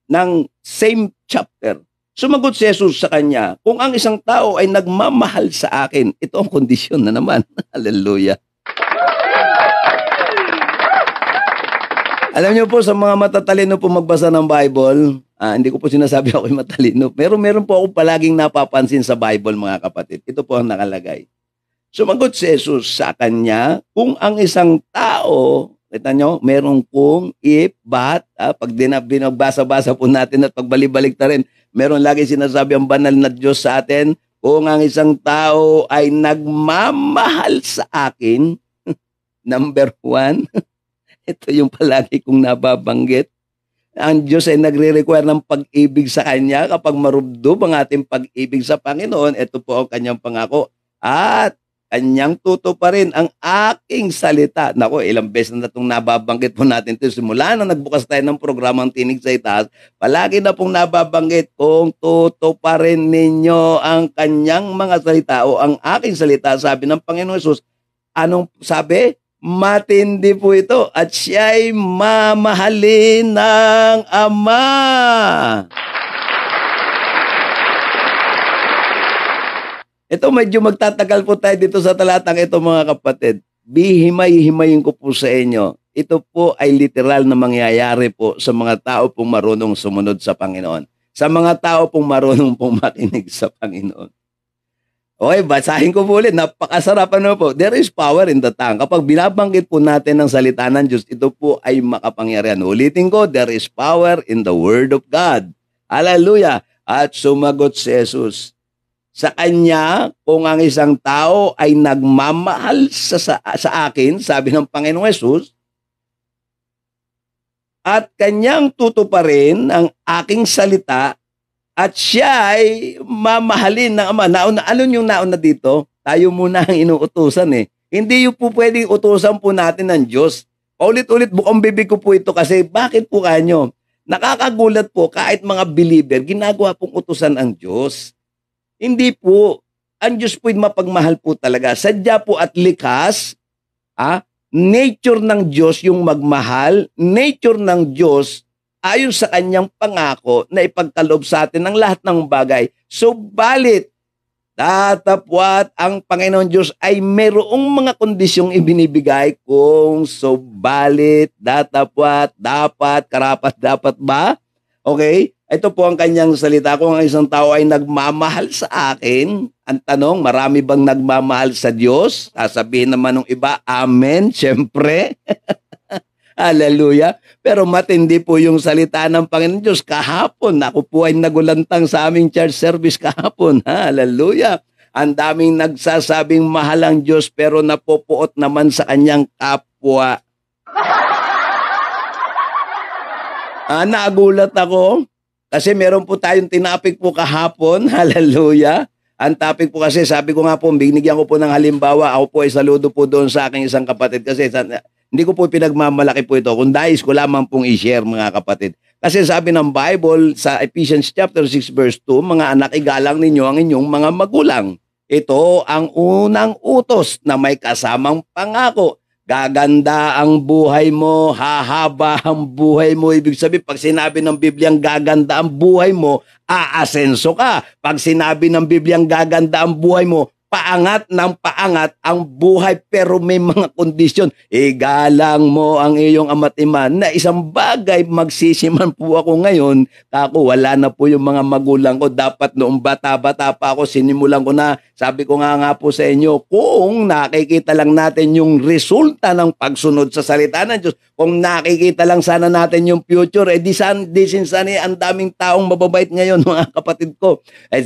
ng same chapter. Sumagot si Jesus sa kanya, kung ang isang tao ay nagmamahal sa akin, ito ang kondisyon na naman. Hallelujah! Alam niyo po, sa mga matatalino po magbasa ng Bible, hindi ko po sinasabi ako'y matalino, pero meron po ako palaging napapansin sa Bible, mga kapatid. Ito po ang nakalagay. Sumagot si Jesus sa kanya, kung ang isang tao, kita nyo, meron kung if, but, pag binagbasa-basa po natin at pagbalik-balik na rin, meron lagi sinasabi ang banal na Diyos sa atin, kung ang isang tao ay nagmamahal sa akin, number 1, ito yung palagi kong nababanggit. Ang Diyos ay nagre-require ng pag-ibig sa Kanya. Kapag marubdob ang ating pag-ibig sa Panginoon, ito po ang Kanyang pangako. At Kanyang tutuparin ang aking salita. Nako, ilang beses na itong nababanggit po natin ito. Simula na nagbukas tayo ng programang Tinig sa Itaas, palagi na pong nababanggit kung tutuparin ninyo ang Kanyang mga salita o ang aking salita, sabi ng Panginoon Jesus. Anong sabi? Matindi po ito at siya'y mamahalin ng Ama. Ito medyo magtatagal po tayo dito sa talatang ito, mga kapatid. Bihimay-himayin ko po sa inyo. Ito po ay literal na mangyayari po sa mga tao pong marunong sumunod sa Panginoon. Sa mga tao pong marunong pong makinig sa Panginoon. Okay, basahin ko po ulit. Napakasarap po. There is power in the tongue. Kapag binabanggit po natin ang salita ng Diyos, ito po ay makapangyarihan. Ulitin ko, there is power in the Word of God. Hallelujah! At sumagot si Jesus. Sa kanya, kung ang isang tao ay nagmamahal sa akin, sabi ng Panginoong Jesus, at kanyang tutuparin ang aking salita, at siya ay mamahalin ng Ama. Ano yung nauna dito? Tayo muna ang inuutusan eh. Hindi yung po pwedeng utusan po natin ng Diyos. Ulit-ulit bukang bibig ko po ito kasi bakit po kanyo? Nakakagulat po kahit mga believer, ginagawa pong utusan ang Diyos. Hindi po. Ang Diyos po'y mapagmahal po talaga. Sadya po at likas, nature ng Diyos yung magmahal, nature ng Diyos ayon sa kanyang pangako na ipagkaloob sa atin ng lahat ng bagay. Subalit, datapwat ang Panginoon Diyos ay mayroong mga kondisyong ibinibigay kung subalit, datapwat, dapat, karapat, dapat ba? Okay? Ito po ang kanyang salita. Kung ang isang tao ay nagmamahal sa akin, ang tanong, marami bang nagmamahal sa Diyos? Sasabihin naman ng iba, amen, syempre. Hallelujah. Pero matindi po yung salita ng Panginoon Diyos. Kahapon, ako po ay nagulantang sa aming church service kahapon. Hallelujah. Ang daming nagsasabing mahal ang Diyos pero napopuot naman sa kanyang kapwa. Nagulat ako kasi meron po tayong tinapik po kahapon. Hallelujah. Ang topic po kasi, sabi ko nga po, binigyan ko po ng halimbawa. Ako po ay saludo po doon sa aking isang kapatid kasi hindi ko po pinagmamalaki po ito. Kung dais ko lamang pong i-share, mga kapatid. Kasi sabi ng Bible sa Ephesians chapter 6 verse 2, mga anak, igalang ninyo ang inyong mga magulang. Ito ang unang utos na may kasamang pangako. Gaganda ang buhay mo, hahaba ang buhay mo. Ibig sabihin, pag sinabi ng Bibliang gaganda ang buhay mo, aasenso ka. Pag sinabi ng Bibliang gaganda ang buhay mo, paangat ng paangat ang buhay pero may mga kondisyon. Igalang mo ang iyong ama't ina na isang bagay magsisiman po ako ngayon. Kako, wala na po yung mga magulang ko. Dapat noong bata-bata pa ako, sinimulan ko na. Sabi ko nga po sa inyo, kung nakikita lang natin yung resulta ng pagsunod sa salita ng Diyos, kung nakikita lang sana natin yung future, di sana ang daming taong mababait ngayon, mga kapatid ko. Ay,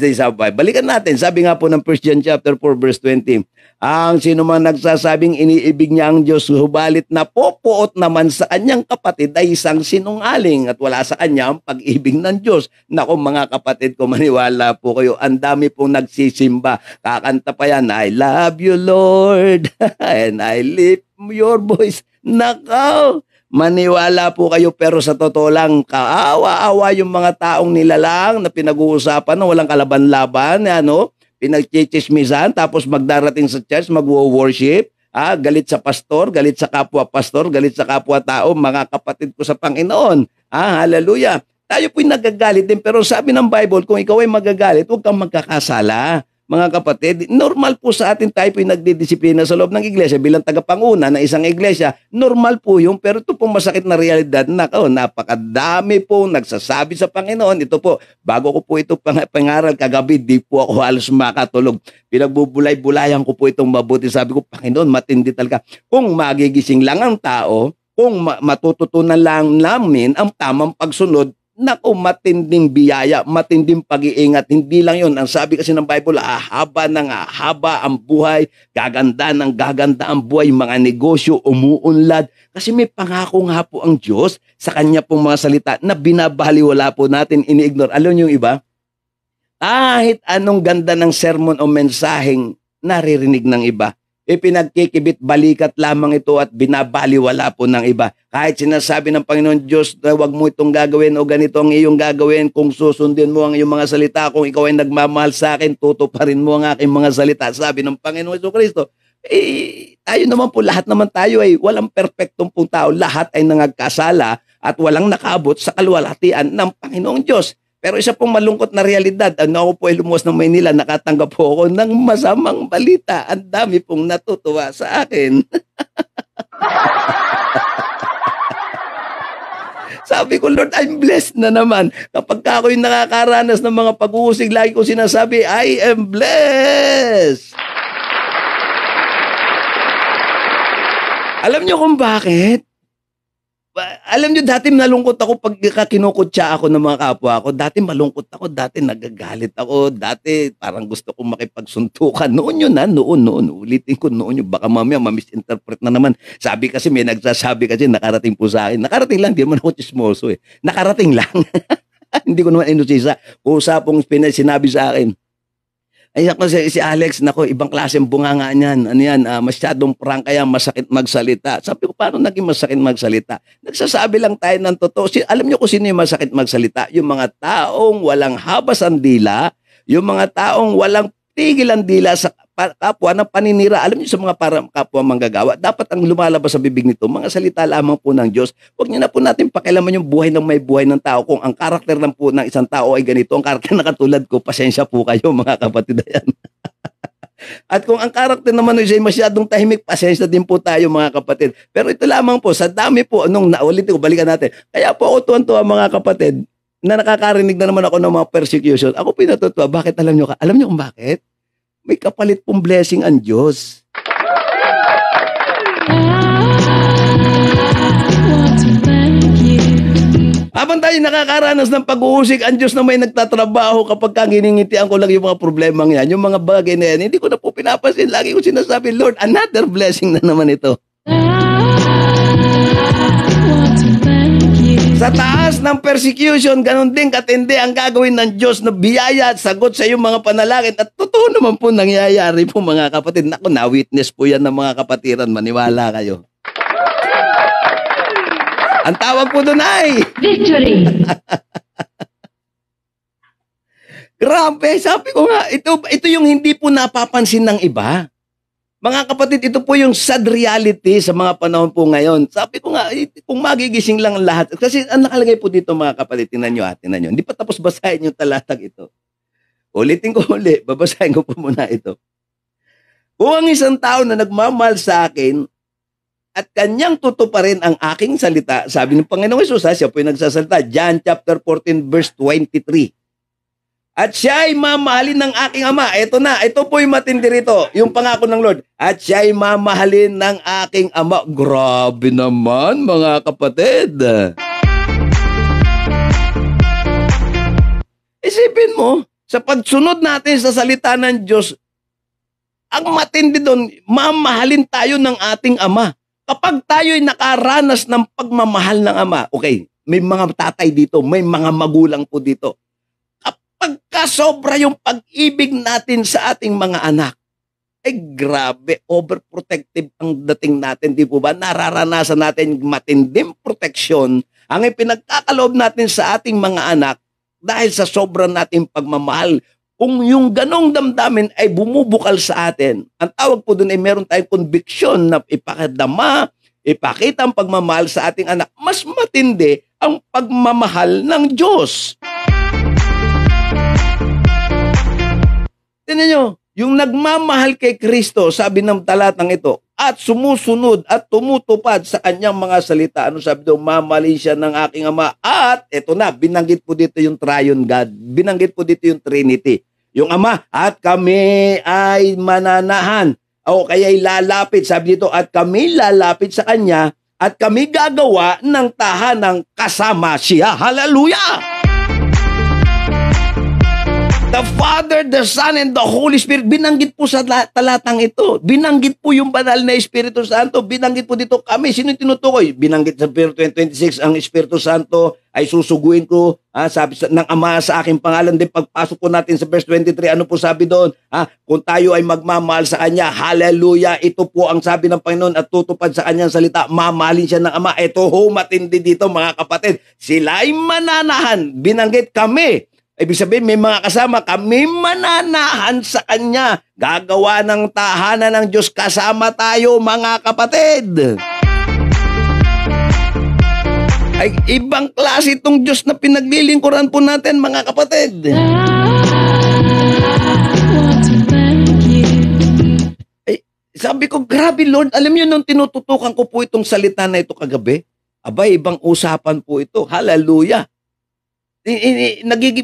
balikan natin. Sabi nga po ng 1 John chapter 4 verse 20, ang sino man nagsasabing iniibig niya ang Diyos, hubalit na popoot naman sa kanyang kapatid ay isang sinungaling at wala sa kanya ang pag-ibig ng Diyos. Naku mga kapatid ko, maniwala po kayo, ang dami pong nagsisimba. Kakanta pa yan, I love you Lord, and I lift your voice. Nakaw, maniwala po kayo, pero sa totoo lang, kaawa-awa yung mga taong nilalang na pinag-uusapan na walang kalaban-laban, pinagchichismisan, tapos magdarating sa church, magwo-worship, galit sa pastor, galit sa kapwa-pastor, galit sa kapwa-tao, mga kapatid ko sa Panginoon. Hallelujah. Tayo po'y nagagalit din, pero sabi ng Bible, kung ikaw ay magagalit, huwag kang magkakasala. Mga kapatid, normal po sa atin tayo po'y nagdidisiplina sa loob ng iglesia bilang tagapanguna ng isang iglesia. Normal po yung, pero ito pong masakit na realidad na napakadami po nagsasabi sa Panginoon. Ito po, bago ko po ito pangaral kagabi, di po ako halos makatulog. Pinagbubulay-bulayan ko po itong mabuti. Sabi ko, Panginoon, matindi talaga. Kung magigising lang ang tao, kung matututunan lang namin ang tamang pagsunod, naku, matinding biyaya, matinding pag-iingat. Hindi lang yun. Ang sabi kasi ng Bible, haba ang buhay, gaganda ang buhay, mga negosyo, umuunlad. Kasi may pangako nga po ang Diyos sa kanya pong mga salita na binabaliwala po natin, ini-ignore. Alam niyo yung iba? Kahit anong ganda ng sermon o mensaheng naririnig ng iba, pinagkikibit balikat lamang ito at binabaliwala po ng iba. Kahit sinasabi ng Panginoon Diyos na huwag mo itong gagawin o ganito ang iyong gagawin, kung susundin mo ang iyong mga salita, kung ikaw ay nagmamahal sa akin, tutuparin mo ang aking mga salita. Sabi ng Panginoon Jesucristo, tayo naman po, lahat naman tayo ay walang perpektong pong tao. Lahat ay nangagkasala at walang nakaabot sa kaluwalhatian ng Panginoong Diyos. Pero isa pong malungkot na realidad, ako po ay lumuwas ng Maynila, nakatanggap po ako ng masamang balita. Ang dami pong natutuwa sa akin. Sabi ko, Lord, I'm blessed na naman. Kapag ako'y nakakaranas ng mga pag-uusig, lagi ko sinasabi, I am blessed. Alam niyo kung bakit? Alam niyo, dati nalungkot ako pag kinukutsa ako ng mga kapwa ko. Dati malungkot ako, dati nagagalit ako, dati parang gusto kong makipagsuntukan. Noon yun noon. Ulitin ko noon yun. Baka mamaya ma-misinterpret na naman. Sabi kasi, may nagsasabi kasi, nakarating po sa akin. Nakarating lang, di naman ako chismoso eh. Nakarating lang. Hindi ko naman inosisa. Usapong sinabi sa akin. Ay ako si Alex, nako, ibang klaseng bunganga niyan. Ano yan, masyadong prangka yan, masakit magsalita. Sabi ko, paano naging masakit magsalita? Nagsasabi lang tayo ng totoo. Alam niyo kung sino yung masakit magsalita? Yung mga taong walang habas ang dila, yung mga taong walang tigil ang dila sa kapwa ng paninira. Alam niyo sa mga kapwa manggagawa, dapat ang lumalabas sa bibig nito, mga salita lamang po ng Diyos. Huwag niyo na po natin pakialaman yung buhay ng may buhay ng tao. Kung ang karakter lang po ng isang tao ay ganito, ang karakter na katulad ko, pasensya po kayo mga kapatid. Ayan. At kung ang karakter naman ay masyadong tahimik, pasensya din po tayo mga kapatid. Pero ito lamang po, sa dami po, naulitin ko, balikan natin. Kaya po ako tuwan-tuwa mga kapatid, na nakakarinig na naman ako ng mga persecution. Ako pinatutuwa. Bakit alam niyo? Alam niyo kung bakit? May kapalit pong blessing ang Diyos. Habang tayo nakakaranas ng pag-uusig, ang Diyos na may nagtatrabaho kapag hiningitian ko lang yung mga problemang yan, yung mga bagay na yan, hindi ko na po pinapansin. Lagi ko sinasabi, Lord, another blessing na naman ito. Sa taas ng persecution, ganun din katindi ang gagawin ng Diyos na biyaya at sagot sa iyong mga panalangin. At totoo naman po nangyayari po mga kapatid. Naku, na-witness po yan ng mga kapatiran. Maniwala kayo. Ang tawag po doon ay Victory! Grabe, sabi ko nga, ito yung hindi po napapansin ng iba. Mga kapatid, ito po yung sad reality sa mga panahon po ngayon. Sabi ko nga, kung magigising lang lahat. Kasi ang nakalagay po dito mga kapatid, tinan nyo. Hindi pa tapos basahin yung talatag ito. Ulitin ko uli, babasahin ko po muna ito. Kung ang isang tao na nagmamahal sa akin at kanyang tutuparin ang aking salita, sabi ng Panginoong Hesus, siya po yung nagsasalita, John chapter 14 verse 23. At siya ay mamahalin ng aking ama. Ito po yung matindi rito, yung pangako ng Lord. At siya ay mamahalin ng aking ama. Grabe naman, mga kapatid. Isipin mo, sa pagsunod natin sa salita ng Diyos, ang matindi doon, mamahalin tayo ng ating ama. Kapag tayo ay nakaranas ng pagmamahal ng ama, okay, may mga tatay dito, may mga magulang po dito. Pagkasobra yung pag-ibig natin sa ating mga anak, ay grabe, overprotective ang dating natin, di po ba? Nararanasan natin matinding proteksyon ang ipinagkakaloob natin sa ating mga anak dahil sa sobra nating pagmamahal. Kung yung ganong damdamin ay bumubukal sa atin, ang tawag po doon ay meron tayong conviction na ipakadama, ipakita ang pagmamahal sa ating anak. Mas matindi ang pagmamahal ng Diyos. Tingnan nyo, yung nagmamahal kay Kristo, sabi ng talatang ito, at sumusunod at tumutupad sa kanyang mga salita. Ano sabi doon? Mamahalin siya ng aking ama. At ito na, binanggit po dito yung Triune God. Binanggit po dito yung Trinity. Yung ama, at kami ay mananahan. O kaya'y lalapit. Sabi dito, at kami lalapit sa kanya at kami gagawa ng tahanang kasama siya. Hallelujah! The Father, the Son, and the Holy Spirit. Binanggit po sa talatang ito. Binanggit po yung banal na Espiritu Santo. Binanggit po dito kami. Sino tinutukoy? Binanggit sa verse 26, ang Espiritu Santo ay susuguin ko. Sabi ng Ama sa aking pangalan. Din pagpasok po natin sa verse 23, ano po sabi doon? Kung tayo ay magmamahal sa Kanya, hallelujah, ito po ang sabi ng Panginoon at tutupad sa Kanyang salita. Mamahalin siya ng Ama. Ito ho, matindi dito mga kapatid. Sila ay mananahan. Binanggit kami. Ibig sabihin, may mga kasama, kami mananahan sa Kanya. Gagawa ng tahanan ng Diyos. Kasama tayo, mga kapatid. Ay, ibang klase itong Diyos na pinaglilingkuran po natin, mga kapatid. Ay, sabi ko, grabe Lord, alam niyo nung tinututukan ko po itong salita na ito kagabi, abay, ibang usapan po ito. Hallelujah.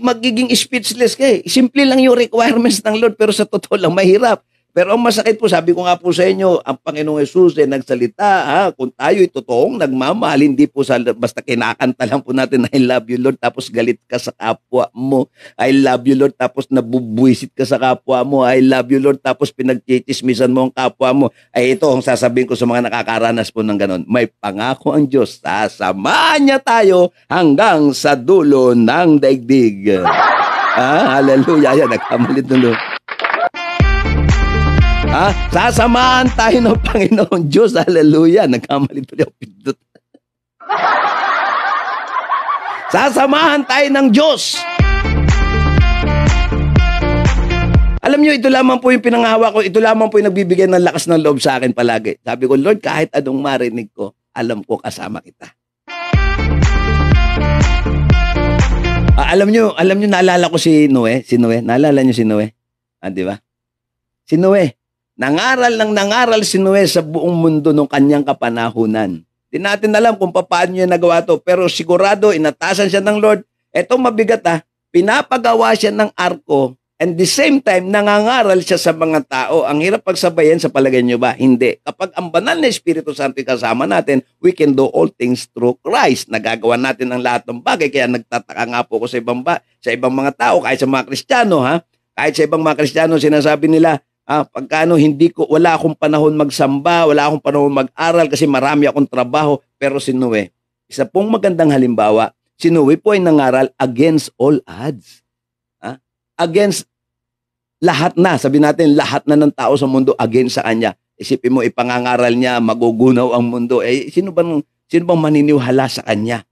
Magiging speechless ka eh. Simple lang yung requirements ng Lord pero sa totoo lang mahirap. Pero ang masakit po, sabi ko nga po sa inyo, ang Panginoong Hesus ay nagsalita, kung tayo ay totoong nagmamahal, hindi po basta kinakanta lang po natin, I love you Lord, tapos galit ka sa kapwa mo. I love you Lord, tapos nabubwisit ka sa kapwa mo. I love you Lord, tapos pinagchichismisan mo ang kapwa mo. Ay ito ang sasabihin ko sa mga nakakaranas po ng ganon. May pangako ang Diyos, sasamahan niya tayo hanggang sa dulo ng daigdig. Hallelujah. Ayan, nagkamalit nulo. Sasamahan tayo ng Panginoon Diyos. Hallelujah. Nagkamali tuloy ako pindot. Sasamahan tayo ng Diyos. Alam nyo, ito lamang po yung pinangahawa ko. Ito lamang po yung nagbibigay ng lakas ng loob sa akin palagi. Sabi ko, Lord, kahit anong marinig ko, alam ko kasama kita. Alam nyo, naalala ko si Noe. Naalala nyo si Noe? Di ba? Si Noe. Nangaral si Noe sa buong mundo nung kanyang kapanahunan. Di natin alam kung paano niya nagawa to, pero sigurado inatasan siya ng Lord. Eto mabigat pinapagawa siya ng arko and the same time nangangaral siya sa mga tao. Ang hirap pagsabayan sa palagay niyo ba? Hindi. Kapag ang banal na Espiritu Santo kasama natin, we can do all things through Christ. Nagagawa natin ang lahat ng bagay. Kaya nagtataka nga po ko sa ibang mga tao, kahit sa mga Kristiyano, kahit sa ibang mga Kristiyano, sinasabi nila, pagkano wala akong panahon magsamba, wala akong panahon mag-aral kasi marami akong trabaho. Pero si Noe, isa pong magandang halimbawa, si Noe po ay nangaral against all odds. Against lahat na, sabi natin, lahat na ng tao sa mundo against sa kanya. Isipin mo, ipangangaral niya, magugunaw ang mundo. Sino bang maniniwala sa kanya?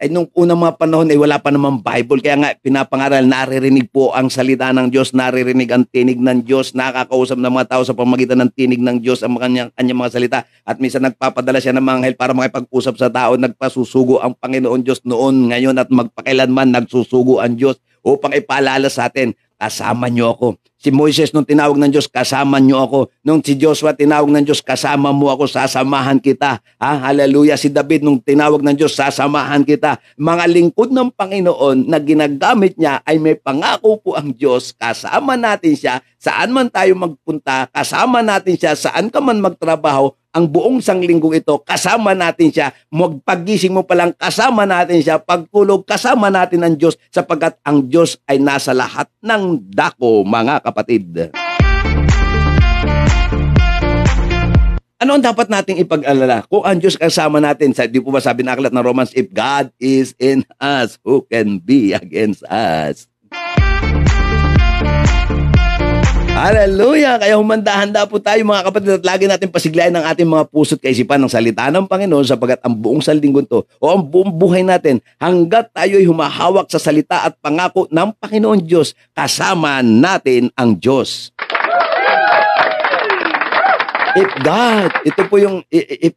Nung unang mga panahon wala pa namang Bible, kaya nga pinapangaral, naririnig po ang salita ng Diyos, naririnig ang tinig ng Diyos, nakakausap ng mga tao sa pamamagitan ng tinig ng Diyos ang kanyang mga salita. At minsan nagpapadala siya ng mga anghel para makipag-usap sa tao. Nagpasusugo ang Panginoon Diyos noon, ngayon at magpakailanman nagsusugo ang Diyos upang ipaalala sa atin, kasama niyo ako. Si Moises nung tinawag ng Diyos, kasama niyo ako. Nung si Joshua tinawag ng Diyos, kasama mo ako, sasamahan kita. Hallelujah. Si David nung tinawag ng Diyos, sasamahan kita. Mga lingkod ng Panginoon na ginagamit niya ay may pangako po ang Diyos. Kasama natin siya, saan man tayo magpunta, kasama natin siya, saan ka man magtrabaho, ang buong sanglinggo ito, kasama natin siya. Magpagising mo palang, kasama natin siya. Pagtulog, kasama natin ang Diyos sapagkat ang Diyos ay nasa lahat ng dako, mga kapatid. Ano ang dapat nating ipag-alala? Kung ang Diyos kasama natin, di po ba sabi ng aklat ng Romans, if God is in us, who can be against us? Hallelujah! Kaya humanda-handa po tayo mga kapatid at lagi natin pasiglayan ng ating mga puso't kaisipan ng salita ng Panginoon sapagkat ang buong saldinggon to o ang buong buhay natin hanggat tayo'y humahawak sa salita at pangako ng Panginoon Diyos, kasama natin ang Diyos. If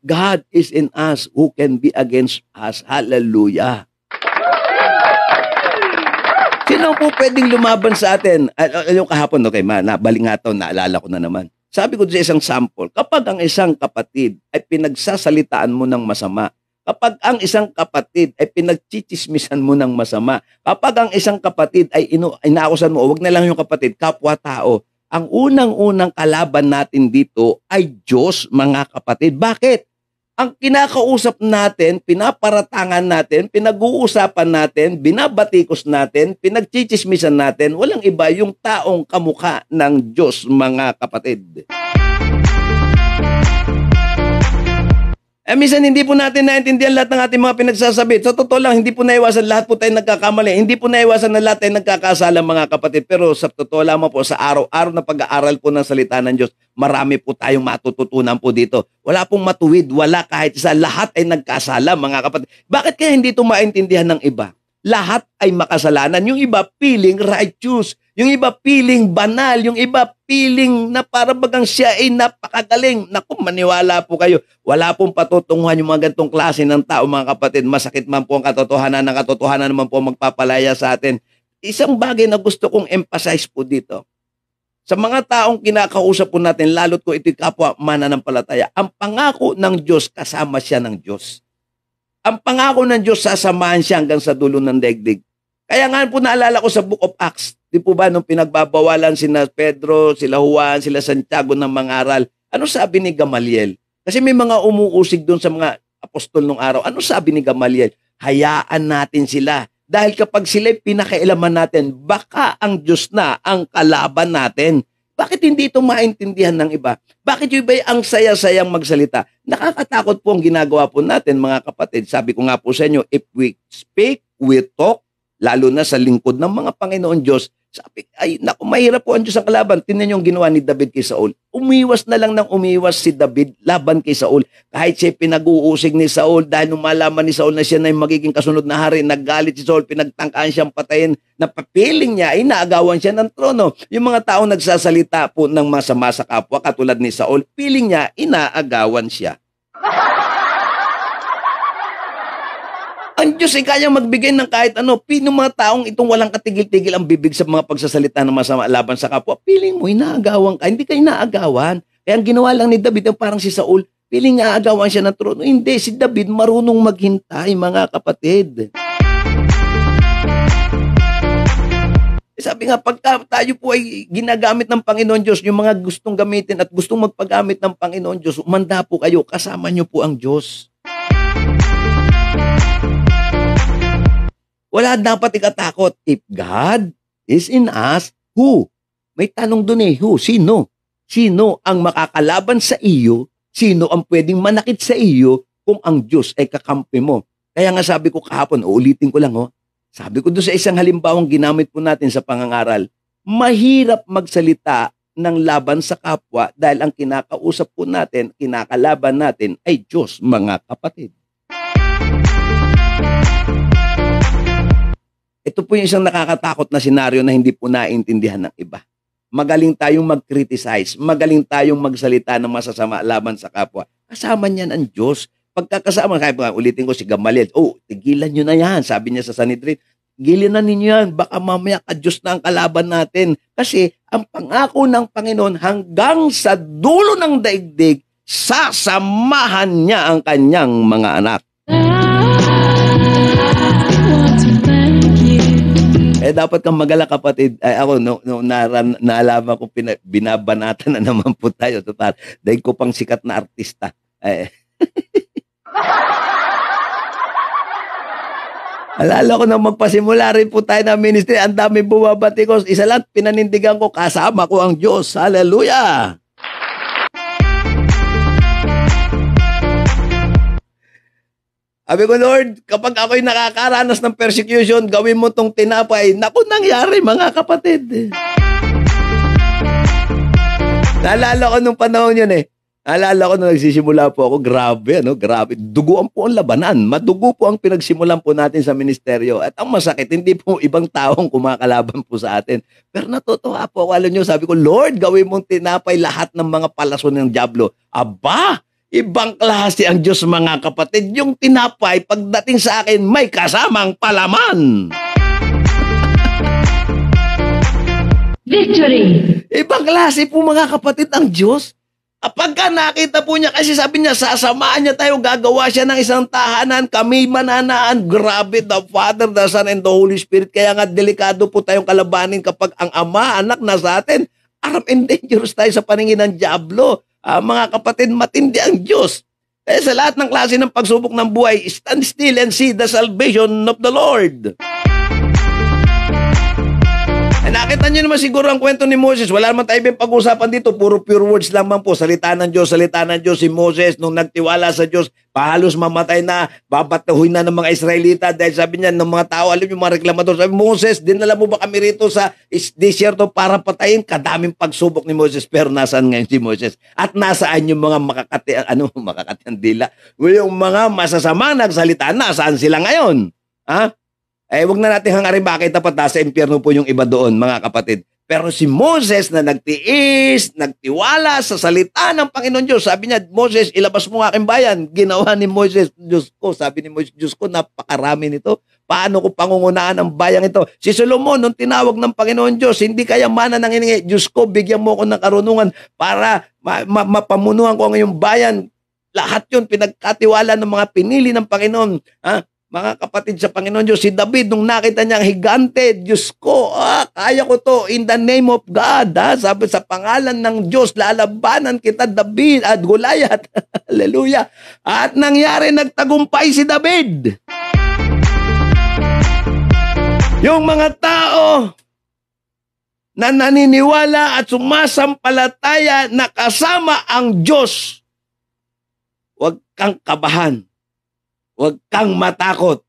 God is in us, who can be against us? Hallelujah! Sino po pwedeng lumaban sa atin? Yung kahapon, okay, nabalik nga ito, naalala ko na naman. Sabi ko sa isang sample, kapag ang isang kapatid ay pinagsasalitaan mo ng masama, kapag ang isang kapatid ay pinagchichismisan mo ng masama, kapag ang isang kapatid ay inaakusan mo, wag na lang yung kapatid, kapwa-tao, ang unang-unang kalaban natin dito ay Diyos, mga kapatid. Bakit? Ang kinakausap natin, pinaparatangan natin, pinag-uusapan natin, binabatikos natin, pinagchichismisan natin, walang iba yung taong kamukha ng Diyos, mga kapatid. Minsan hindi po natin naintindihan lahat ng ating mga pinagsasabi. Sa totoo lang, hindi po naiwasan, lahat po tayo nagkakamali. Hindi po naiwasan na lahat tayo nagkakasala, mga kapatid. Pero sa totoo lamang po, sa araw-araw na pag-aaral po ng salita ng Diyos, marami po tayong matututunan po dito. Wala pong matuwid, wala kahit isa. Lahat ay nagkasala, mga kapatid. Bakit kaya hindi ito maintindihan ng iba? Lahat ay makasalanan. Yung iba feeling righteous. Yung iba feeling banal. Yung iba feeling na parang bagang siya ay napakagaling. Naku, maniwala po kayo. Wala pong patutunguhan yung mga gantong klase ng tao, mga kapatid. Masakit man po ang katotohanan. Ang katotohanan naman po magpapalaya sa atin. Isang bagay na gusto kong emphasize po dito. Sa mga taong kinakausap po natin, lalo't ko ito'y kapwa mananampalataya, ang pangako ng Diyos, kasama siya ng Diyos. Ang pangako ng Diyos, sasamahan siya hanggang sa dulo ng daigdig. Kaya nga po naalala ko sa Book of Acts, di po ba nung pinagbabawalan sina Pedro, sila Juan, sila Santiago ng mangaral, ano sabi ni Gamaliel? Kasi may mga umuusig doon sa mga apostol nung araw. Ano sabi ni Gamaliel? Hayaan natin sila. Dahil kapag sila'y pinakailaman natin, baka ang Diyos na ang kalaban natin. Bakit hindi ito maintindihan ng iba? Bakit yung iba ang saya-sayang magsalita? Nakakatakot po ang ginagawa po natin, mga kapatid. Sabi ko nga po sa inyo, if we speak, we talk, lalo na sa lingkod ng mga Panginoon Diyos, sabi, ay, naku, mahirap po ang Diyos ang kalaban. Tingnan niyo yung ginawa ni David kay Saul. Umiwas na lang ng umiwas si David laban kay Saul. Kahit siya pinag-uusig ni Saul, dahil nung malaman ni Saul na siya na yung magiging kasunod na hari, naggalit si Saul, pinagtangkaan siyang patayin, napapiling niya, ay naagawan siya ng trono. Yung mga taong nagsasalita po ng masama sa kapwa, katulad ni Saul, piling niya, inaagawan siya. Ang Diyos ay kayang magbigay ng kahit ano. Yung mga taong itong walang katigil-tigil ang bibig sa mga pagsasalita ng masama laban sa kapwa, piling mo, inaagawan ka. Hindi ka inaagawan. Kaya ang ginawa lang ni David, parang si Saul, piling inaagawan siya ng trono. Hindi, si David marunong maghintay, mga kapatid. Sabi nga, pagka tayo po ay ginagamit ng Panginoon Diyos, yung mga gustong gamitin at gustong magpagamit ng Panginoon Diyos, umanda po kayo, kasama niyo po ang Diyos. Wala dapat ikatakot. If God is in us, who? May tanong doon who? Sino? Sino ang makakalaban sa iyo? Sino ang pwedeng manakit sa iyo kung ang Diyos ay kakampi mo? Kaya nga sabi ko kahapon, uulitin ko lang sabi ko doon sa isang halimbawang ginamit po natin sa pangangaral, mahirap magsalita ng laban sa kapwa dahil ang kinakausap po natin, kinakalaban natin ay Diyos, mga kapatid. Ito po yung isang nakakatakot na senaryo na hindi po naiintindihan ng iba. Magaling tayong mag-criticize, magaling tayong magsalita ng masasama laban sa kapwa. Kasama niyan ang Diyos. Pagkakasama, kaya ulitin ko si Gamaliel, tigilan nyo na yan, sabi niya sa Sanhedrin. Tigilan na ninyo yan, baka mamaya ka Diyos na ang kalaban natin. Kasi ang pangako ng Panginoon hanggang sa dulo ng daigdig, sasamahan niya ang kanyang mga anak. Dapat kang magala, kapatid. Ako, naalaman ko, binabanatan na naman po tayo. Total, dahil ko pang sikat na artista. Alala ko na magpasimula rin po tayo ng ministry. Ang dami bumabati ko. Isa lang, pinanindigan ko, kasama ko ang Diyos. Hallelujah! Sabi ko, Lord, kapag ako'y nakakaranas ng persecution, gawin mo tong tinapay. Naku, nangyari, mga kapatid. Naalala ko nung panahon yun eh. Naalala ko nung nagsisimula po ako, grabe, grabe. Duguan po ang labanan. Madugo po ang pinagsimulan po natin sa ministeryo. At ang masakit, hindi po ibang taong kumakalaban po sa atin. Pero natutuwa po ako. Alam nyo, sabi ko, Lord, gawin mong tinapay lahat ng mga palason ng dyablo. Aba! Ibang klase ang Diyos, mga kapatid. Yung tinapay, pagdating sa akin, may kasamang palaman. Victory! Ibang klase po, mga kapatid, ang Diyos. Pagka nakita po niya, kasi sabi niya, sasamaan niya tayo, gagawa siya ng isang tahanan, kami mananaan. Grabe, the Father, the Son, and the Holy Spirit. Kaya nga, delikado po tayong kalabanin kapag ang Ama, Anak na sa atin. Armed and dangerous tayo sa paningin ng dyablo. Mga kapatid, matindi ang Diyos. Sa lahat ng klase ng pagsubok ng buhay, stand still and see the salvation of the Lord. Nakita niyo naman siguro ang kwento ni Moses. Wala naman tayo pag-usapan dito. Puro pure words lamang po. Salita ng Diyos si Moses. Nung nagtiwala sa Diyos, pahalos mamatay na, babatuhin na ng mga Israelita. Dahil sabi niya ng mga tao, alam niyo mga reklamador, sabi, Moses, dinala mo ba kami rito sa disyerto para patayin? Kadaming pagsubok ni Moses. Pero nasaan ngayon si Moses? At nasaan yung mga makakatiang dila? Yung mga masasama nagsalita, nasaan sila ngayon? Ha? Wag na natin hangarin bakit dapat nasa impyerno po yung iba doon, mga kapatid. Pero si Moses na nagtiis, nagtiwala sa salita ng Panginoon Diyos. Sabi niya, Moses, ilabas mo ang aking bayan. Ginawa ni Moses, Diyos ko, sabi ni Moses, Diyos ko, napakarami nito. Paano ko pangungunahan ang bayang ito? Si Solomon, nung tinawag ng Panginoon Diyos, hindi kayamanan ng hiningi. Diyos ko, bigyan mo ko ng karunungan para mapamunuan ko ang iyong bayan. Lahat yun, pinagkatiwala ng mga pinili ng Panginoon. Mga kapatid sa Panginoon Diyos, si David, nung nakita niya ang higante, Diyos ko, kaya ko to, in the name of God, sabi sa pangalan ng Diyos, lalabanan kita, David, at Goliath. Hallelujah. At nangyari, nagtagumpay si David. Yung mga tao na naniniwala at sumasampalataya na kasama ang Diyos, huwag kang kabahan. Huwag kang matakot.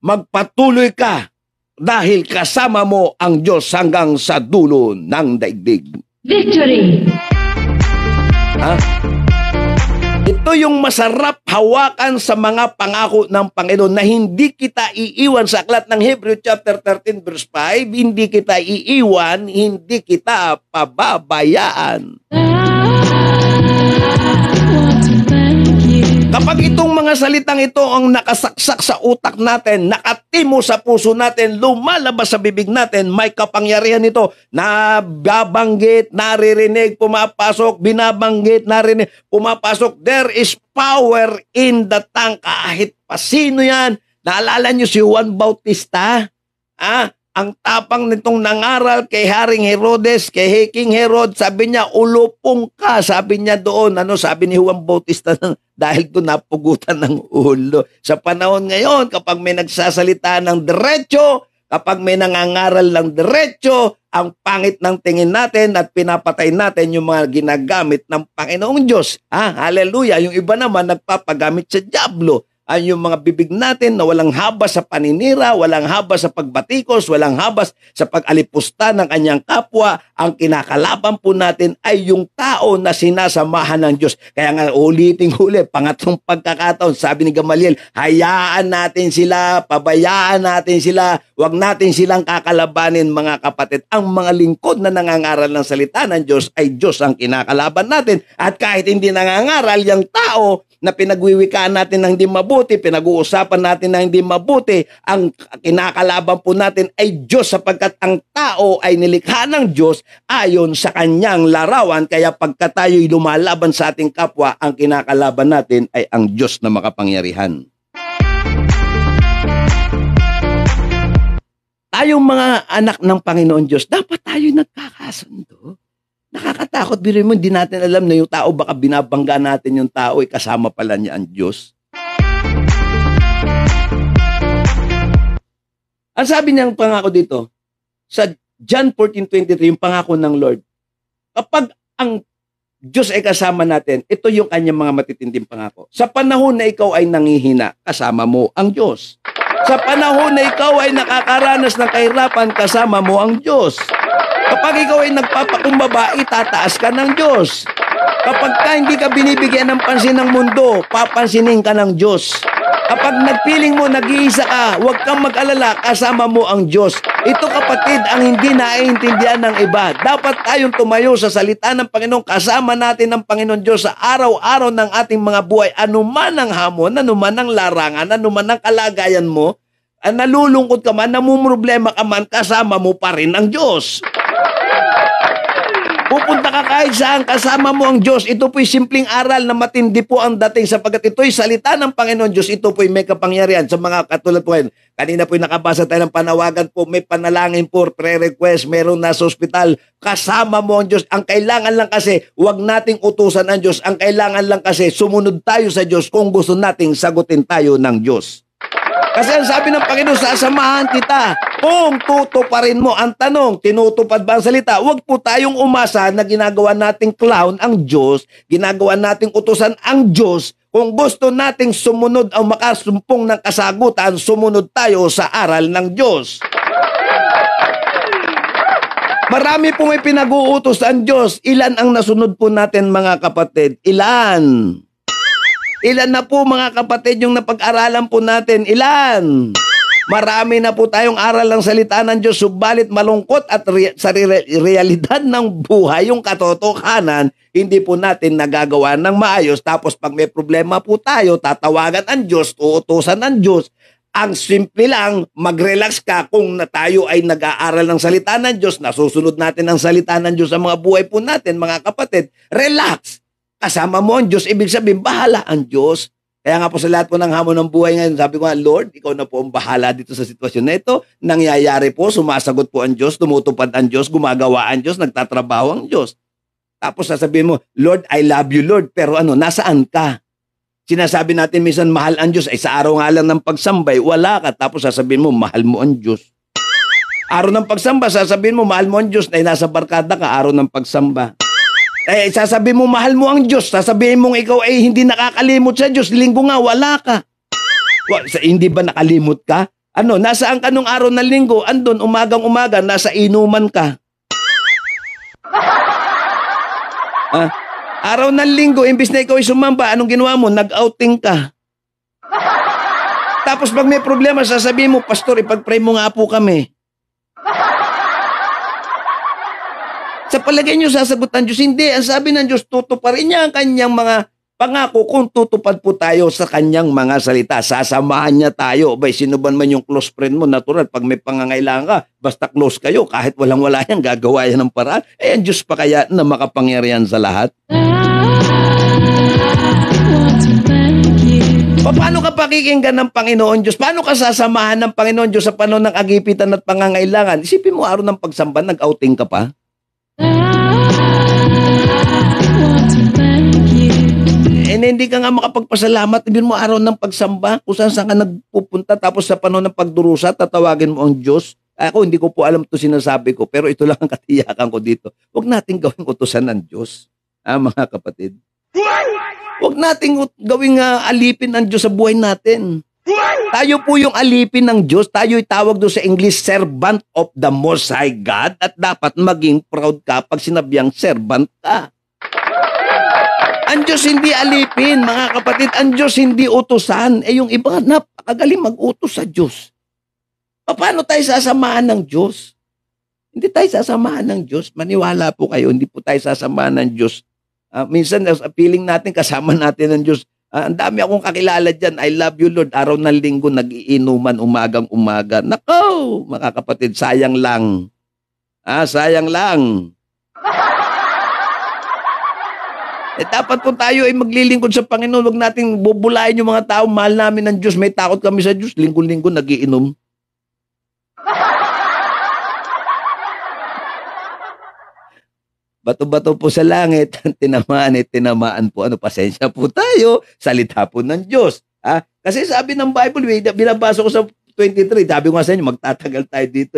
Magpatuloy ka dahil kasama mo ang Diyos hanggang sa dulo ng daigdig. Victory! Ito yung masarap hawakan sa mga pangako ng Panginoon na hindi kita iiwan sa aklat ng Hebrew chapter 13 verse 5, hindi kita iiwan, hindi kita pababayaan. Kapag itong mga salitang ito ang nakasaksak sa utak natin, nakatimo sa puso natin, lumalabas sa bibig natin, may kapangyarihan ito na babanggit, naririnig, pumapasok, binabanggit, narinig, pumapasok. There is power in the tongue. Kahit pa sino yan. Naalala niyo si Juan Bautista? Ang tapang nitong nangaral kay Haring Herodes, kay King Herod, sabi niya, ulupong ka. Sabi niya doon, sabi ni Juan Bautista, dahil doon napugutan ng ulo. Sa panahon ngayon, kapag may nagsasalita ng diretso, kapag may nangangaral ng diretso, ang pangit ng tingin natin at pinapatay natin yung mga ginagamit ng Panginoong Diyos. Hallelujah. Yung iba naman nagpapagamit sa dyablo. Yung mga bibig natin na walang habas sa paninira, walang habas sa pagbatikos, walang habas sa pag-alipusta ng kanyang kapwa, ang kinakalaban po natin ay yung tao na sinasamahan ng Diyos. Kaya nga uliting-huli, pangatlong pagkakataon, sabi ni Gamaliel, hayaan natin sila, pabayaan natin sila, wag natin silang kakalabanin, mga kapatid. Ang mga lingkod na nangangaral ng salita ng Diyos ay Diyos ang kinakalaban natin. At kahit hindi nangangaral, yung tao na pinagwiwikaan natin ng hindi mabuti, mabuti, pinag-uusapan natin na hindi mabuti, ang kinakalaban po natin ay Diyos sapagkat ang tao ay nilikha ng Diyos ayon sa kanyang larawan. Kaya pagka tayo'y lumalaban sa ating kapwa, ang kinakalaban natin ay ang Diyos na makapangyarihan. Tayong mga anak ng Panginoon Diyos, dapat tayo nagkakasundo. Nakakatakot, biro mo, hindi natin alam na yung tao, baka binabangga natin yung tao, kasama pala niya ang Diyos. Ang sabi niyang pangako dito, sa John 14:23, yung pangako ng Lord, kapag ang Diyos ay kasama natin, ito yung kanyang mga matitinding pangako. Sa panahon na ikaw ay nangihina, kasama mo ang Diyos. Sa panahon na ikaw ay nakakaranas ng kahirapan, kasama mo ang Diyos. Kapag ikaw ay nagpapakumbaba, itataas ka ng Diyos. Kapag hindi ka binibigyan ng pansin ng mundo, papansinin ka ng Diyos. Kapag nagpiling mo, nag-iisa ka, huwag kang mag-alala, kasama mo ang Diyos. Ito kapatid, ang hindi naiintindihan ng iba. Dapat tayong tumayo sa salita ng Panginoon, kasama natin ang Panginoon Diyos sa araw-araw ng ating mga buhay. Anuman ang hamon, anuman ang larangan, anuman ang kalagayan mo, nalulungkot ka man, namumroblema ka man, kasama mo pa rin ang Diyos. Pupunta ka kahit saan, kasama mo ang Diyos. Ito po'y simpleng aral na matindi po ang dating sapagkat ito'y salita ng Panginoon Diyos. Ito po'y may kapangyarihan sa mga katulad po. Kanina po'y nakabasa tayo ng panawagan po, may panalangin po, prayer request, meron na sa ospital. Kasama mo ang Diyos. Ang kailangan lang kasi, huwag nating utusan ang Diyos. Ang kailangan lang kasi, sumunod tayo sa Diyos kung gusto nating sagutin tayo ng Diyos. Kasi ang sabi ng Panginoon, sasamahan kita kung tutuparin mo. Ang tanong, tinutupad ba ang salita? Huwag po tayong umasa na ginagawa nating clown ang Diyos, ginagawa nating utusan ang Diyos. Kung gusto nating sumunod o makasumpong ng kasagutan, sumunod tayo sa aral ng Diyos. Marami pong may pinag-uutos ang Diyos. Ilan ang nasunod po natin mga kapatid? Ilan? Ilan na po mga kapatid yung napag-aralan po natin? Ilan? Marami na po tayong aral ng salita ng Diyos, subalit malungkot at sa realidad ng buhay, yung katotohanan, hindi po natin nagagawa ng maayos. Tapos pag may problema po tayo, tatawagan ang Diyos, uutusan ang Diyos. Ang simple lang, mag-relax ka kung tayo ay nag-aaral ng salita ng Diyos, nasusunod natin ang salita ng Diyos sa mga buhay po natin, mga kapatid, relax. Kasama mo ang Diyos, ibig sabihin, bahala ang Diyos. Kaya nga po sa lahat po ng hamon ng buhay ngayon, sabi ko nga, Lord, ikaw na po ang bahala dito sa sitwasyon na ito. Nangyayari po, sumasagot po ang Diyos, tumutupad ang Diyos, gumagawa ang Diyos, nagtatrabaho ang Diyos. Tapos sasabihin mo, Lord, I love you, Lord. Pero nasaan ka? Sinasabi natin minsan, mahal ang Diyos. Ay sa araw nga lang ng pagsambay, wala ka. Tapos sasabihin mo, mahal mo ang Diyos. Araw ng pagsamba, sasabihin mo, mahal mo ang Diyos. Ay nasa barkada ka, araw ng pagsamba. Sasabihin mo, mahal mo ang Diyos. Sasabihin mo, ikaw ay hindi nakakalimot sa Diyos. Linggo nga, wala ka. Hindi ba nakalimot ka? Nasaan ka nung araw ng linggo? Andun, umagang-umaga, nasa inuman ka. Araw ng linggo, imbis na ikaw ay sumamba, anong ginawa mo? Nag-outing ka. Tapos pag may problema, sasabihin mo, Pastor, ipag-pray mo nga po kami. Sa palagay nyo, sasagot ng Diyos, hindi. Ang sabi ng Diyos, tutuparin niya ang kanyang mga pangako kung tutupad po tayo sa kanyang mga salita. Sasamahan niya tayo. Bay, sino ba man yung close friend mo? Natural, pag may pangangailangan ka, basta close kayo, kahit walang-wala yan, gagawa yan ng paraan. Ang Diyos pa kaya na makapangyarihan sa lahat? Paano ka pakikinggan ng Panginoon Diyos? Paano ka sasamahan ng Panginoon Diyos sa panahon ng agipitan at pangangailangan? Isipin mo, araw ng pagsamba, nag-outing ka pa? Hindi ka nga makapagpasalamat. Ibig mo araw ng pagsamba, kung saan ka nagpupunta, tapos sa panahon ng pagdurusa, tatawagin mo ang Diyos. Ako, hindi ko po alam ito sinasabi ko, pero ito lang ang katiyakan ko dito. Huwag natin gawing utusan ng Diyos, mga kapatid. Huwag natin gawing alipin ng Diyos sa buhay natin. Tayo po yung alipin ng Diyos. Tayo'y tawag doon sa English, servant of the Most High God. At dapat maging proud ka pag sinabihang servant ka. Ang Diyos hindi alipin, mga kapatid. Ang Diyos hindi utusan. Yung iba, napakagaling mag-utos sa Diyos. Paano tayo sasamahan ng Diyos? Hindi tayo sasamahan ng Diyos. Maniwala po kayo, hindi po tayo sasamahan ng Diyos. Minsan, feeling natin, kasama natin ng Diyos. Ang dami akong kakilala dyan. I love you, Lord. Araw ng linggo, nag-iinuman, umagang-umaga. Nako, mga kapatid, sayang lang. Sayang lang. Dapat po tayo ay maglilingkod sa Panginoon. Huwag nating bubulayin yung mga tao. Mahal namin ng Diyos. May takot kami sa Diyos. Linggo-linggo, nag-iinom. Bato-bato po sa langit, tinamaan po. Pasensya po tayo, salita po ng Diyos. Kasi sabi ng Bible, binabasa ko sa 23, sabi ko nga sa inyo, magtatagal tayo dito.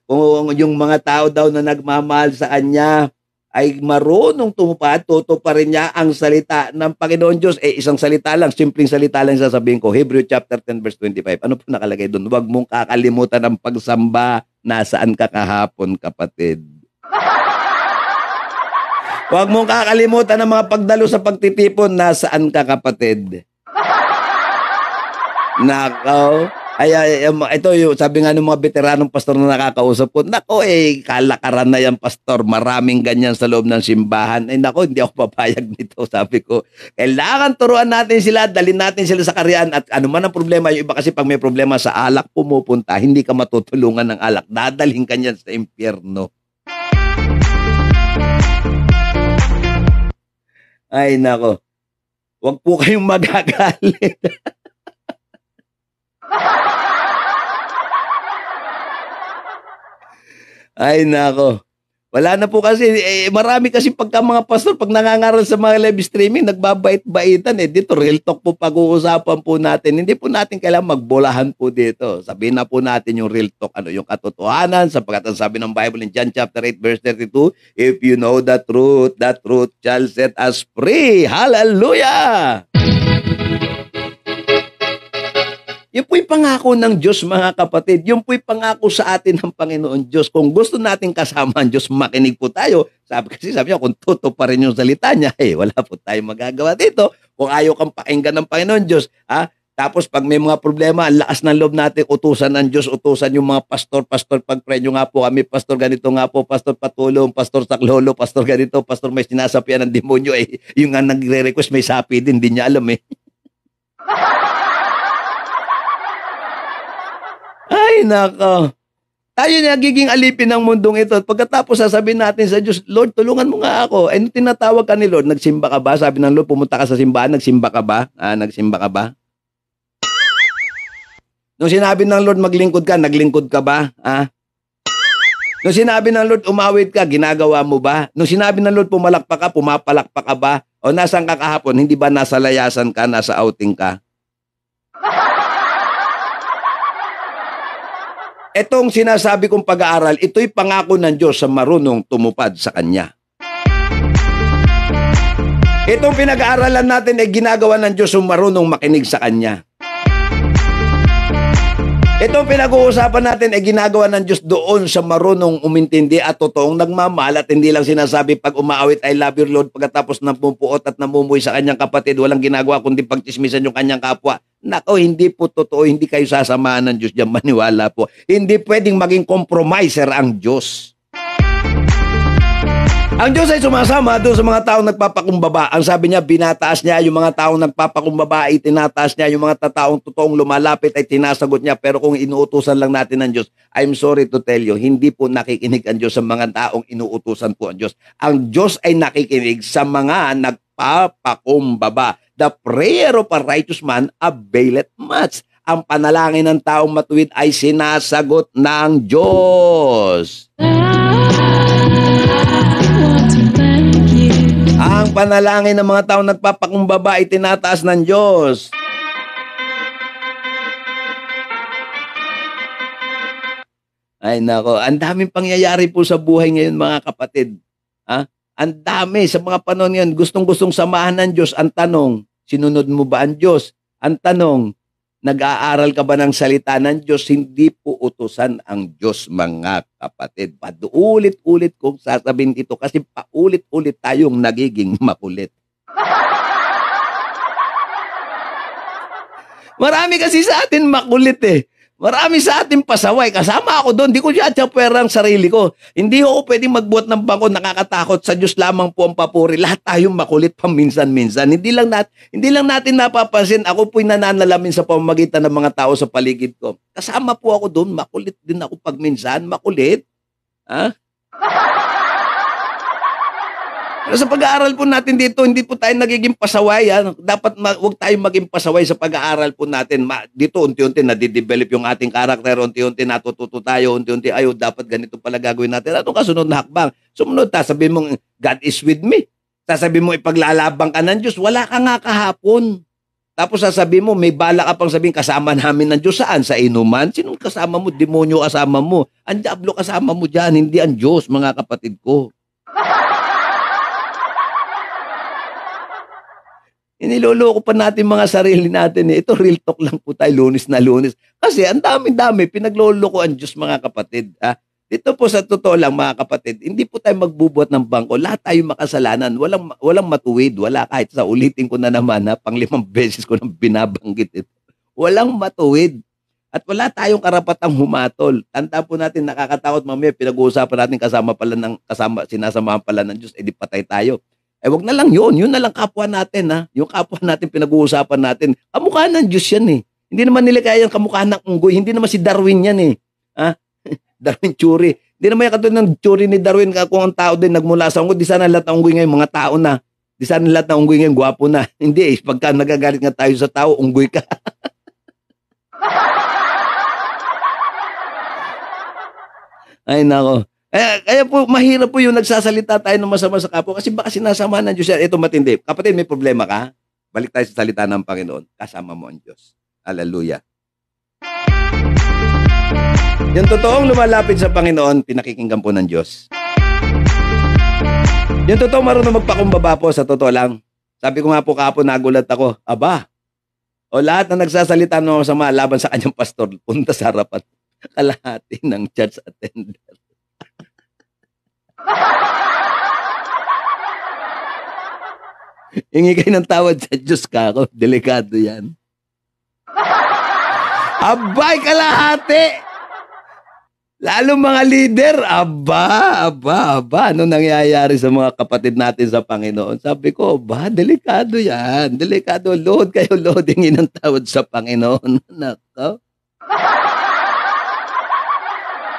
Kung yung mga tao daw na nagmamahal sa Kanya ay marunong tumupad, tutuparin niya ang salita ng Panginoon Diyos. Isang salita lang, simpleng salita lang sasabihin ko, Hebrew chapter 10 verse 25. Ano po nakalagay doon? Huwag mong kakalimutan ang pagsamba, nasaan ka kahapon, kapatid. Huwag mong kakalimutan ang mga pagdalo sa pagtitipon. Nasaan ka, kapatid? Nako. Ito yung sabi nga ng mga veteranong pastor na nakakausap ko. Nako, kalakaran na yan, pastor. Maraming ganyan sa loob ng simbahan. Nako, hindi ako papayag nito. Sabi ko, kailangan turuan natin sila, dalhin natin sila sa kariyan. At ano man ang problema, yung iba kasi pag may problema sa alak pumupunta, hindi ka matutulungan ng alak. Dadalhin ka niyan sa impyerno. Ay, nako. Huwag po kayong magagalit. Ay, nako. Wala na po kasi, marami kasi pagka mga pastor, pag nangangaral sa mga live streaming, nagbabait-baitan. Dito, real talk po pag-uusapan po natin. Hindi po natin kailangan magbolahan po dito. Sabihin na po natin yung real talk, yung katotohanan, sapagkat ang sabi ng Bible in John chapter 8 verse 32, if you know the truth shall set us free. Hallelujah! Yung po'y pangako ng Diyos, mga kapatid. Yung po'y pangako sa atin ng Panginoon Diyos. Kung gusto natin kasama ang Diyos, makinig po tayo. Sabi niya, kung tuto pa rin yung salita niya, wala po tayong magagawa dito. Kung ayaw kang pakinggan ng Panginoon Diyos, tapos pag may mga problema, ang lakas ng loob natin, utusan ng Diyos, utusan yung mga pastor, pag-pray nyo nga po kami, pastor ganito nga po, pastor patulong, pastor saklolo, pastor ganito, pastor may sinasapian ng demonyo, yung nga nagre-request may sapi din, hindi niya alam Ay, nako. Tayo nagiging alipin ng mundong ito. At pagkatapos sasabihin natin sa Diyos, Lord, tulungan mo nga ako. Ano tinatawag ka ni Lord? Nagsimba ka ba? Sabi ng Lord, pumunta ka sa simbahan, nagsimba ka ba? Nagsimba ka ba? Nung sinabi ng Lord, maglingkod ka, naglingkod ka ba? Nung sinabi ng Lord, umawit ka, ginagawa mo ba? Nung sinabi ng Lord, pumalakpak ka, pumapalakpak ka ba? O nasaan ka kahapon? Hindi ba nasa layasan ka, nasa outing ka? Itong sinasabi kong pag-aaral, ito'y pangako ng Diyos sa marunong tumupad sa Kanya. Itong pinag-aaralan natin ay ginagawa ng Diyos sa marunong makinig sa Kanya. Itong pinag-uusapan natin ay ginagawa ng Diyos doon sa marunong umintindi at totoong nagmamahal at hindi lang sinasabi pag umaawit, I love your Lord, pagkatapos nampupuot at namumuhay sa kanyang kapatid, walang ginagawa kundi pagtismisan yung kanyang kapwa. Nako, hindi po totoo, hindi kayo sasamahan ng Diyos diyan, maniwala po. Hindi pwedeng maging compromiser ang Diyos. Ang Diyos ay sumasama doon sa mga taong nagpapakumbaba. Ang sabi niya, binataas niya yung mga taong nagpapakumbaba, ay tinataas niya yung mga taong totoong lumalapit ay tinasagot niya. Pero kung inuutusan lang natin ng Diyos, I'm sorry to tell you, hindi po nakikinig ang Diyos sa mga taong inuutusan po ang Diyos. Ang Diyos ay nakikinig sa mga nagpapakumbaba. The prayer of a righteous man availeth much. Ang panalangin ng taong matuwid ay sinasagot ng Diyos. Ang panalangin ng mga taong nagpapakumbaba ay tinataas ng Diyos. Ay nako, ang daming pangyayari po sa buhay ngayon, mga kapatid. Ang dami sa mga panahon ngayon, gustong-gustong samahan ng Diyos. Ang tanong, sinunod mo ba ang Diyos? Ang tanong, nag-aaral ka ba ng salita ng Diyos? Hindi po utusan ang Diyos, mga kapatid. Paulit-ulit kong sasabihin ito kasi paulit-ulit tayong nagiging makulit. Marami kasi sa atin makulit . Marami sa ating pasaway. Kasama ako doon. Hindi ko siya pera ang sarili ko. Hindi ako pwedeng magbuhat ng bangko. Nakakatakot. Sa Diyos lamang po ang papuri. Lahat tayong makulit paminsan-minsan. Hindi lang natin napapansin. Ako po'y nananalamin sa pamamagitan ng mga tao sa paligid ko. Kasama po ako doon. Makulit din ako pag minsan. Makulit. Ha? Pero sa pag-aaral po natin dito, hindi po tayo nagiging pasaway. Dapat huwag tayong maging pasaway sa pag-aaral po natin. Dito, unti-unti nadidevelop yung ating karakter, unti-unti natututo tayo, unti-unti, dapat ganito pala gagawin natin. Anong kasunod na hakbang? Sumunod, sabihin mong, God is with me. Sasabihin mo, ipaglalabang ka ng Diyos. Wala ka nga kahapon. Tapos sasabihin mo, may bala ka pang sabihin, kasama namin ng Diyos. Saan? Sa inuman? Sinong kasama mo? Demonyo kasama mo. Ang diablo kasama mo dyan, hindi ang Diyos, mga kapatid ko. Iniloloko pa natin mga sarili natin. Ito real talk lang po tayo, Lunes na Lunes. Kasi ang dami-dami, pinagloloko ang Diyos mga kapatid. Dito po sa totoo lang mga kapatid, hindi po tayo magbubuhat ng bangko. Lahat tayo makasalanan. Walang matuwid. Wala kahit sa ulitin ko na naman, pang-5 beses ko nang binabanggit ito. Walang matuwid. At wala tayong karapatang humatol. Tanda po natin, nakakatakot mamaya, pinag-uusapan natin sinasamahan pala ng Diyos, di patay tayo. Wag na lang yun. Yun na lang kapwa natin, Yung kapwa natin, pinag-uusapan natin. Kamukha ng Diyos yan, Hindi naman nila kaya yung kamukha ng unggoy. Hindi naman si Darwin yan, Darwin Churi. Hindi naman yung katulad ng Churi ni Darwin kung ang tao din nagmula sa unggoy. Di sana lahat ng unggoy ngayon, mga tao na. Di sana lahat ng unggoy ngayon, gwapo na. Hindi, pagka nagagalit nga tayo sa tao, unggoy ka. Ay, nako. Kaya po, mahirap po yung nagsasalita tayo ng masama sa kapwa kasi baka sinasama ng Diyos yan. Ito matindi. Kapatid, may problema ka? Balik tayo sa salita ng Panginoon. Kasama mo ang Diyos. Hallelujah. Yung totoong lumalapit sa Panginoon, pinakikinggan po ng Diyos. Yung totoong marunong magpakumbaba po, sa totoo lang. Sabi ko nga po kahapon, nagulat ako. Aba, o lahat na nagsasalita ng masama laban sa kanyang pastor, punta sa harapan. Kalahati ng church attender. Hingi kayo ng tawad sa Diyos ka ako. Delikado yan. Abay, kalahati! Lalo mga leader, aba. Ano nangyayari sa mga kapatid natin sa Panginoon? Sabi ko, delikado yan. Delikado. Lord, kayo, Lord, hingi ng tawad sa Panginoon. Nako.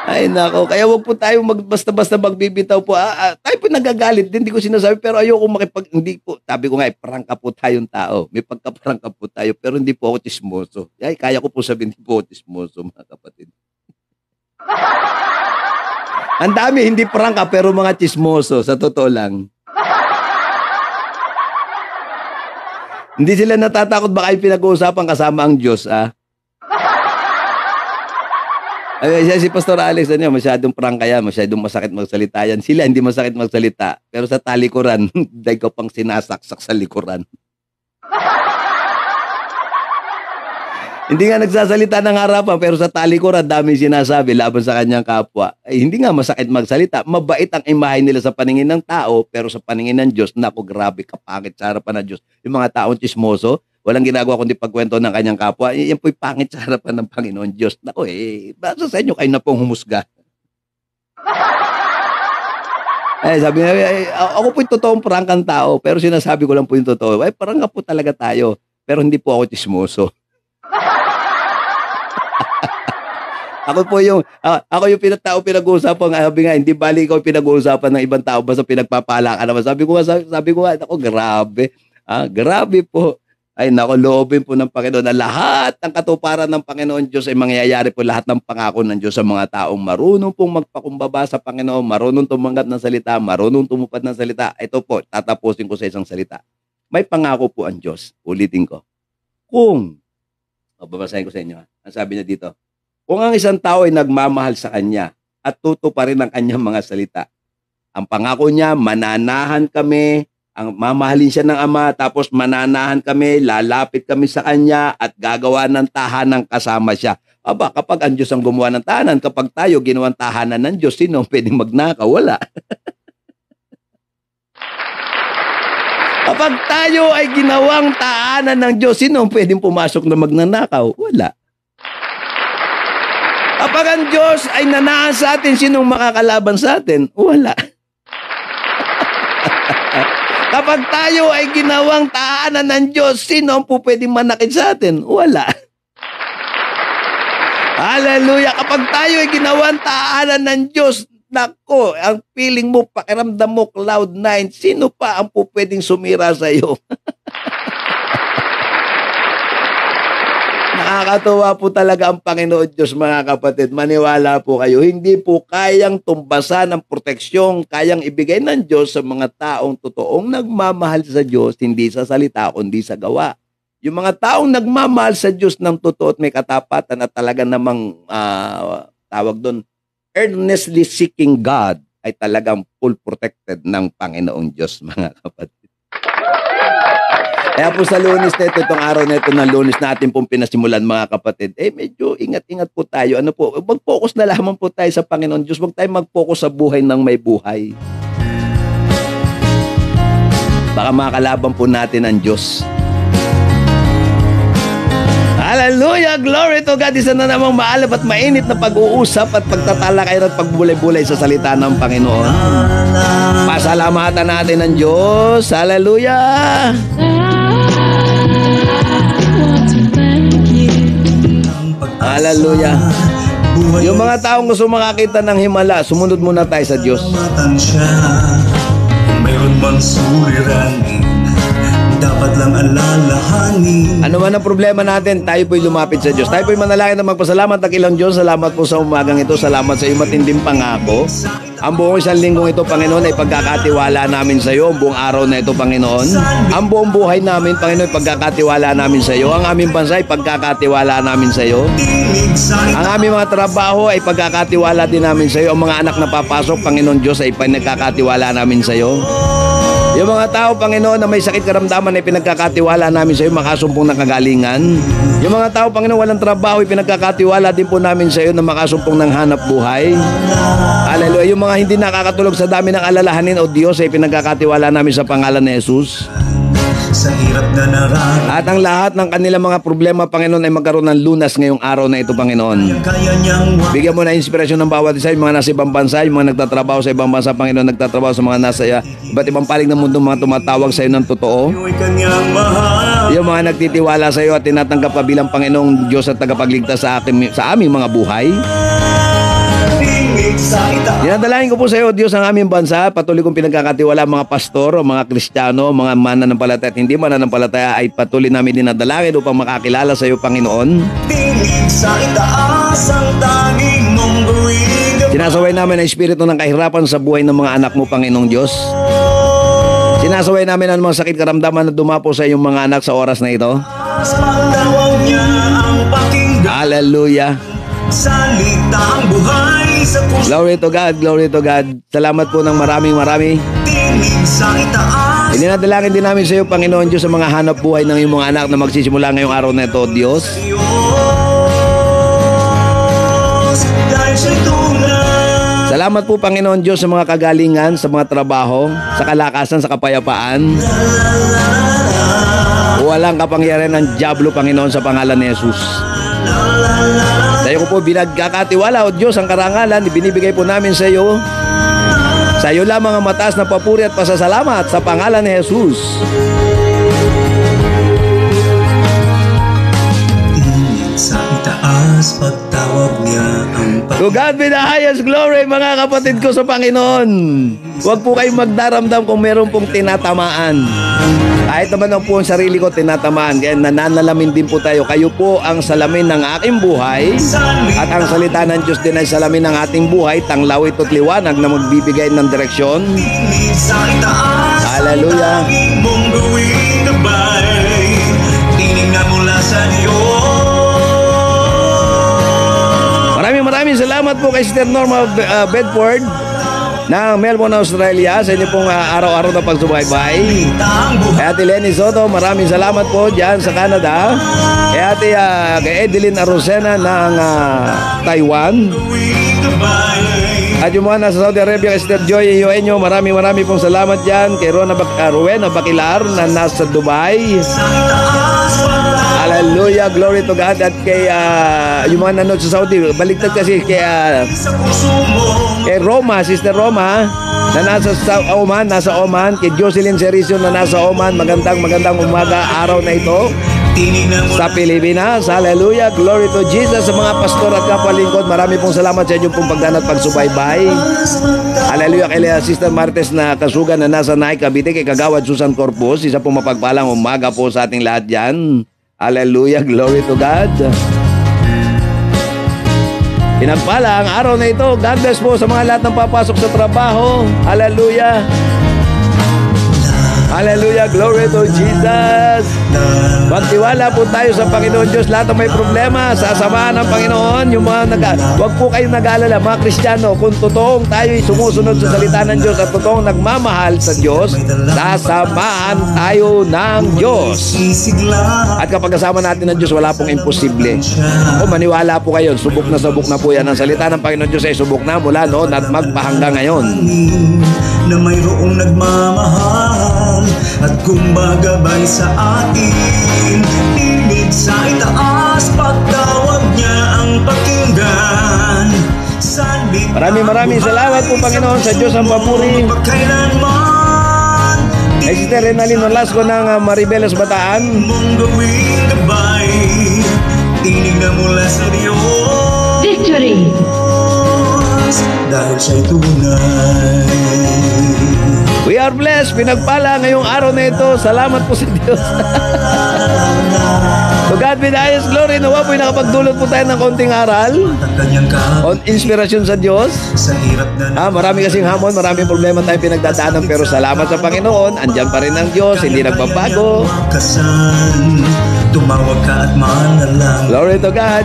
Ay, nako. Kaya wag po tayo basta-basta magbibitaw po. Tayo po nagagalit din. Hindi ko sinasabi. Pero ayoko hindi po. Sabi ko nga, prangka po tayong tao. May pagkaprangka po tayo. Pero hindi po ako chismoso. Ay, kaya ko po sabihin, hindi po ako chismoso, mga kapatid. Ang dami, hindi prangka, pero mga chismoso. Sa totoo lang. Hindi sila natatakot baka yung pinag-uusapan kasama ang Diyos, si Pastor Alex, masyadong prangka yan, masyadong masakit magsalita yan. Sila hindi masakit magsalita. Pero sa talikuran, dahil ko pang sinasaksak sa likuran. Hindi nga nagsasalita ng harapan, pero sa talikuran, dami sinasabi laban sa kanyang kapwa. Hindi nga masakit magsalita. Mabait ang imahe nila sa paningin ng tao, pero sa paningin ng Diyos, naku, grabe, kapangit sa harapan ng Diyos. Yung mga taong chismoso, walang ginagawa kundi pagkwento ng kanyang kapwa. Yan po'y pangit sa harapan ng Panginoon Diyos. Naku basta sa inyo kayo na pong humusga. Sabi niya, ako po'y totoong prangkang tao, pero sinasabi ko lang po yung totoo. Parang nga po talaga tayo, pero hindi po ako chismoso. Ako yung tao pinag-uusapan. Sabi nga, hindi bali ikaw pinag-uusapan ng ibang tao, basta pinagpapala ka naman. Sabi ko nga, ako, grabe. Grabe po. Ay, nako, loobin po ng Panginoon na lahat ng katuparan ng Panginoon Diyos ay mangyayari po lahat ng pangako ng Diyos sa mga taong marunong pong magpakumbaba sa Panginoon, marunong tumanggap ng salita, marunong tumupad ng salita. Ito po, tatapusin ko sa isang salita. May pangako po ang Diyos. Ulitin ko. Babasahin ko sa inyo. Ang sabi niya dito, kung ang isang tao ay nagmamahal sa Kanya at tutuparin ang Kanyang mga salita, ang pangako niya, mananahan kami, ang mamahalin siya ng Ama, tapos mananahan kami, lalapit kami sa Kanya at gagawa ng tahanan kasama siya. Aba, kapag ang Diyos ang gumawa ng tahanan, kapag tayo ginawang tahanan ng Diyos, sino ang pwedeng magnakaw? Wala. Kapag tayo ay ginawang tahanan ng Diyos, sino ang pwedeng pumasok na magnanakaw? Wala. Kapag ang Diyos ay nanaan sa atin, sinong makakalaban sa atin? Wala. Kapag tayo ay ginawang tahanan ng Diyos, sino ang pwedeng manakit sa atin? Wala. Hallelujah. Kapag tayo ay ginawang tahanan ng Diyos, nako, ang feeling mo, pakiramdam mo, cloud nine, sino pa ang pwedeng sumira sa iyo? Nakakatuwa po talaga ang Panginoon Diyos, mga kapatid. Maniwala po kayo, hindi po kayang tumbasan ng proteksyon, kayang ibigay ng Diyos sa mga taong totoong nagmamahal sa Diyos, hindi sa salita, kundi sa gawa. Yung mga taong nagmamahal sa Diyos ng totoo at may katapatan at talaga namang tawag doon, earnestly seeking God, ay talagang full protected ng Panginoong Diyos, mga kapatid. Kaya po sa Lunes na ito, itong araw na ito ng Lunes natin pong pinasimulan, mga kapatid, medyo ingat-ingat po tayo. Ano po, mag-focus na lamang po tayo sa Panginoon Diyos. Huwag tayo mag-focus sa buhay ng may buhay. Baka makalaban po natin ang Diyos. Hallelujah! Glory to God! Isa na namang maalab at mainit na pag-uusap at pagtatalakay at pagbulay-bulay sa salita ng Panginoon. Pasalamatan natin ang Diyos. Hallelujah! Hallelujah! Yung mga taong gusto makakita ng himala, sumunod muna tayo sa Diyos. Mayroon mang suliranin, dapat lang alalahanin. Ano man ang problema natin, tayo po'y lumapit sa Diyos. Tayo po'y manalangin na magpasalamat ng ilang Diyos. Salamat po sa umagang ito. Salamat sa iyong matinding pangako. Ang buong isang linggong ito, Panginoon, ay pagkakatiwala namin sa iyo. Ang buong araw na ito, Panginoon. Ang buong buhay namin, Panginoon, ay pagkakatiwala namin sa iyo. Ang aming bansa ay pagkakatiwala namin sa iyo. Ang aming mga trabaho ay pagkakatiwala din namin sa iyo. Ang mga anak na papasok, Panginoon Diyos, ay pinagkakatiwala namin sa iyo. Yung mga tao, Panginoon, na may sakit karamdaman ay pinagkakatiwala namin sa iyo, makasumpong ng kagalingan. Yung mga tao, Panginoon, walang trabaho ay pinagkakatiwala din po namin sa iyo na makasumpong ng hanap buhay. Hallelujah. Yung mga hindi nakakatulog sa dami ng alalahanin, o Diyos, ay pinagkakatiwala namin sa pangalan ni Jesus. Sa hirap na naranasan, At ang lahat ng kanilang mga problema, Panginoon, ay magkaroon ng lunas ngayong araw na ito, Panginoon. kaya niyang Bigyan mo na inspirasyon ng bawat isa, yung mga nasa ibang bansa, yung mga nagtatrabaho sa ibang bansa, Panginoon, nagtatrabaho sa mga nasa iba't ibang panig ng mundo, mga tumatawag sa iyo ng totoo. wa'y kanyang mahal. Yung mga nagtitiwala sa iyo at tinatanggap ka bilang Panginoong Diyos at tagapagligtas sa aming mga buhay. Tingin sa itaas, Dinadalangin ko po sa iyo, Diyos, ang aming bansa. Patuloy kong pinagkakatiwala ang mga pastor, o mga Kristiyano, mga mananampalataya at hindi mananampalataya, ay patuloy namin dinadalangin upang makakilala sa iyo, Panginoon. tingin sa itaas ang tanging mong buwig. Sinasaway namin ang espiritu ng kahirapan sa buhay ng mga anak mo, Panginoong Diyos. Sinasaway namin ang mga sakit karamdaman na dumapo sa iyong mga anak sa oras na ito. Pagtawag niya ang pakinggan, Hallelujah. salita ang buhay sa puso. Glory to God, glory to God. Salamat po ng marami. Tingin sa itaas, Ininadalangin din namin sa iyo, Panginoon Diyos, sa mga hanap buhay ng iyong mga anak na magsisimula ngayong araw na ito, Diyos. Diyos, dahil siya'y tunay. Salamat po, Panginoon Diyos, sa mga kagalingan, sa mga trabaho, sa kalakasan, sa kapayapaan. Walang kapangyarihan ng dyablo, Panginoon, sa pangalan ni Jesus. Sa iyo ko po binagkakatiwala, O Diyos, ang karangalan, ibinibigay po namin sa iyo. Sa iyo lamang ang mataas na papuri at pasasalamat sa pangalan ni Jesus. Tingin sa itaas, pagtawag niya ang To God be the highest glory, mga kapatid ko sa Panginoon. Huwag po kayong magdaramdam kung meron pong tinatamaan. Kahit naman ang po ang sarili ko tinatamaan, kaya nananalamin din po tayo. Kayo po ang salamin ng aking buhay, at ang salita ng Diyos din ay salamin ng ating buhay, tanglawit at liwanag na magbibigay ng direksyon. tingin sa itaas, Hallelujah. ang tanging mong buwig gabay. Tinig na mula sa Diyos. Maraming salamat po kay Sister Norma Bedford ng Melbourne, Australia, sa inyo pong araw-araw na pagsubaybay. Kay Ate Lenny Soto, maraming salamat po dyan sa Canada. Kay Edeline Arosena ng Taiwan. At yung mga nasa Saudi Arabia, kay Sister Joy Eugenio, maraming pong salamat dyan. Kay Rowena Bakilar na nasa Dubai. Hallelujah, glory to God. At kay yung mga nanood sa Saudi, baliktad kasi kay Sa puso mo Roma, Sister Roma, na nasa Oman, kay Jocelyn Sericio na nasa Oman. Magandang umaga, araw na ito tinignan mo sa Pilipinas. Hallelujah, glory to Jesus. Sa mga pastor at kapalingkod, marami pong salamat sa inyong pong pagdaan at pagsubaybay. Hallelujah, kay Sister Martes na Kasugan na nasa Naik, Cavite, kay Kagawad Susan Corpus. Isa pong mapagpalang umaga po sa ating lahat dyan. Hallelujah, glory to God. Pinagpala ang araw na ito. God bless po sa mga lahat ng papasok sa trabaho. Hallelujah. Hallelujah, glory to Jesus. Magtiwala po tayo sa Panginoon Diyos. Lahat ng may problema, sasamahan ng Panginoon. Yung mga huwag po kayong nag-aalala, mga Kristiyano, kung totoong tayo'y sumusunod sa salita ng Diyos at totoong nagmamahal sa Diyos, sasamahan tayo ng Diyos. At kapag kasama natin ng Diyos, wala pong imposible. O maniwala po kayo, subok na po yan. Ang salita ng Panginoon Diyos ay subok na mula noon at magpahanggang ngayon. na mayroong nagmamahal at kumbagabay sa atin. Tinig sa itaas, pagtawag niya ang pakinggan. Maraming salamat po, Panginoon, sa Diyos ang papuri. Pagkailanman Ay Sister Renalyn Nolasco ng Maribeles, Bataan. mong gawing gabay, tinig na mula sa Diyos. Victory! Dahil siya'y tunay. We are blessed. Pinagpala ngayong araw na ito. Salamat po sa Diyos. To God be the highest glory. Nawa po'y nakapagdulot po tayo ng konting aral At kanyang on inspirasyon sa Diyos. sa hirap na Marami kasing hamon, maraming problema tayong pinagdadaanan, pero salamat sa Panginoon. Andyan pa rin ang Diyos, hindi nagbabago. Kasan, tumawag ka at manalangin. Glory to God.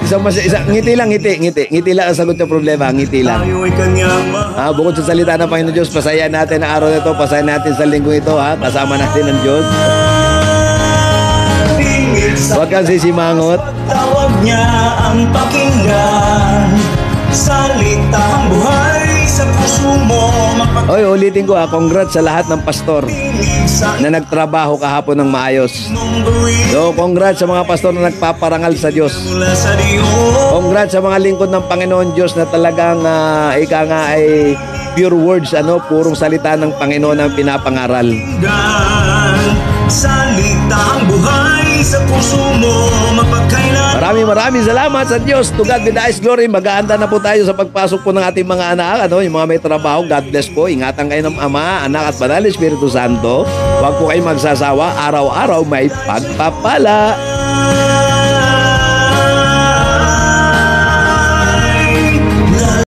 Ngiti lang ang sagot ng problema. Ngiti lang. Tayo ay kanyang mahal. Bukod sa salita ng Panginoon Diyos, pasayan natin ang araw na ito, pasayan natin sa linggo ito, kasama natin ang Diyos. Huwag kang sisimangot. Tawag niya ang pakinggan. Salitang buhay sa puso mo. Oy, ulitin ko congrats sa lahat ng pastor Mapapinig sa na nagtrabaho kahapon ng maayos. mong gawin So, congrats sa mga pastor na nagpaparangal sa Diyos. mula sa Diyos. Congrats sa mga lingkod ng Panginoon Diyos na talagang ika nga ay pure words, purong salita ng Panginoon ang pinapangaral. Salitang buhay sa puso mo. Mapagkailan Maraming salamat sa Diyos. To God be the highest glory. Mag-aanda na po tayo sa pagpasok po ng ating mga anak. Yung mga may trabaho, God bless po. Ingatan kayo ng Ama, Anak at Banal na Espiritu Santo. Huwag po kayong magsasawa. Araw-araw may pagpapala.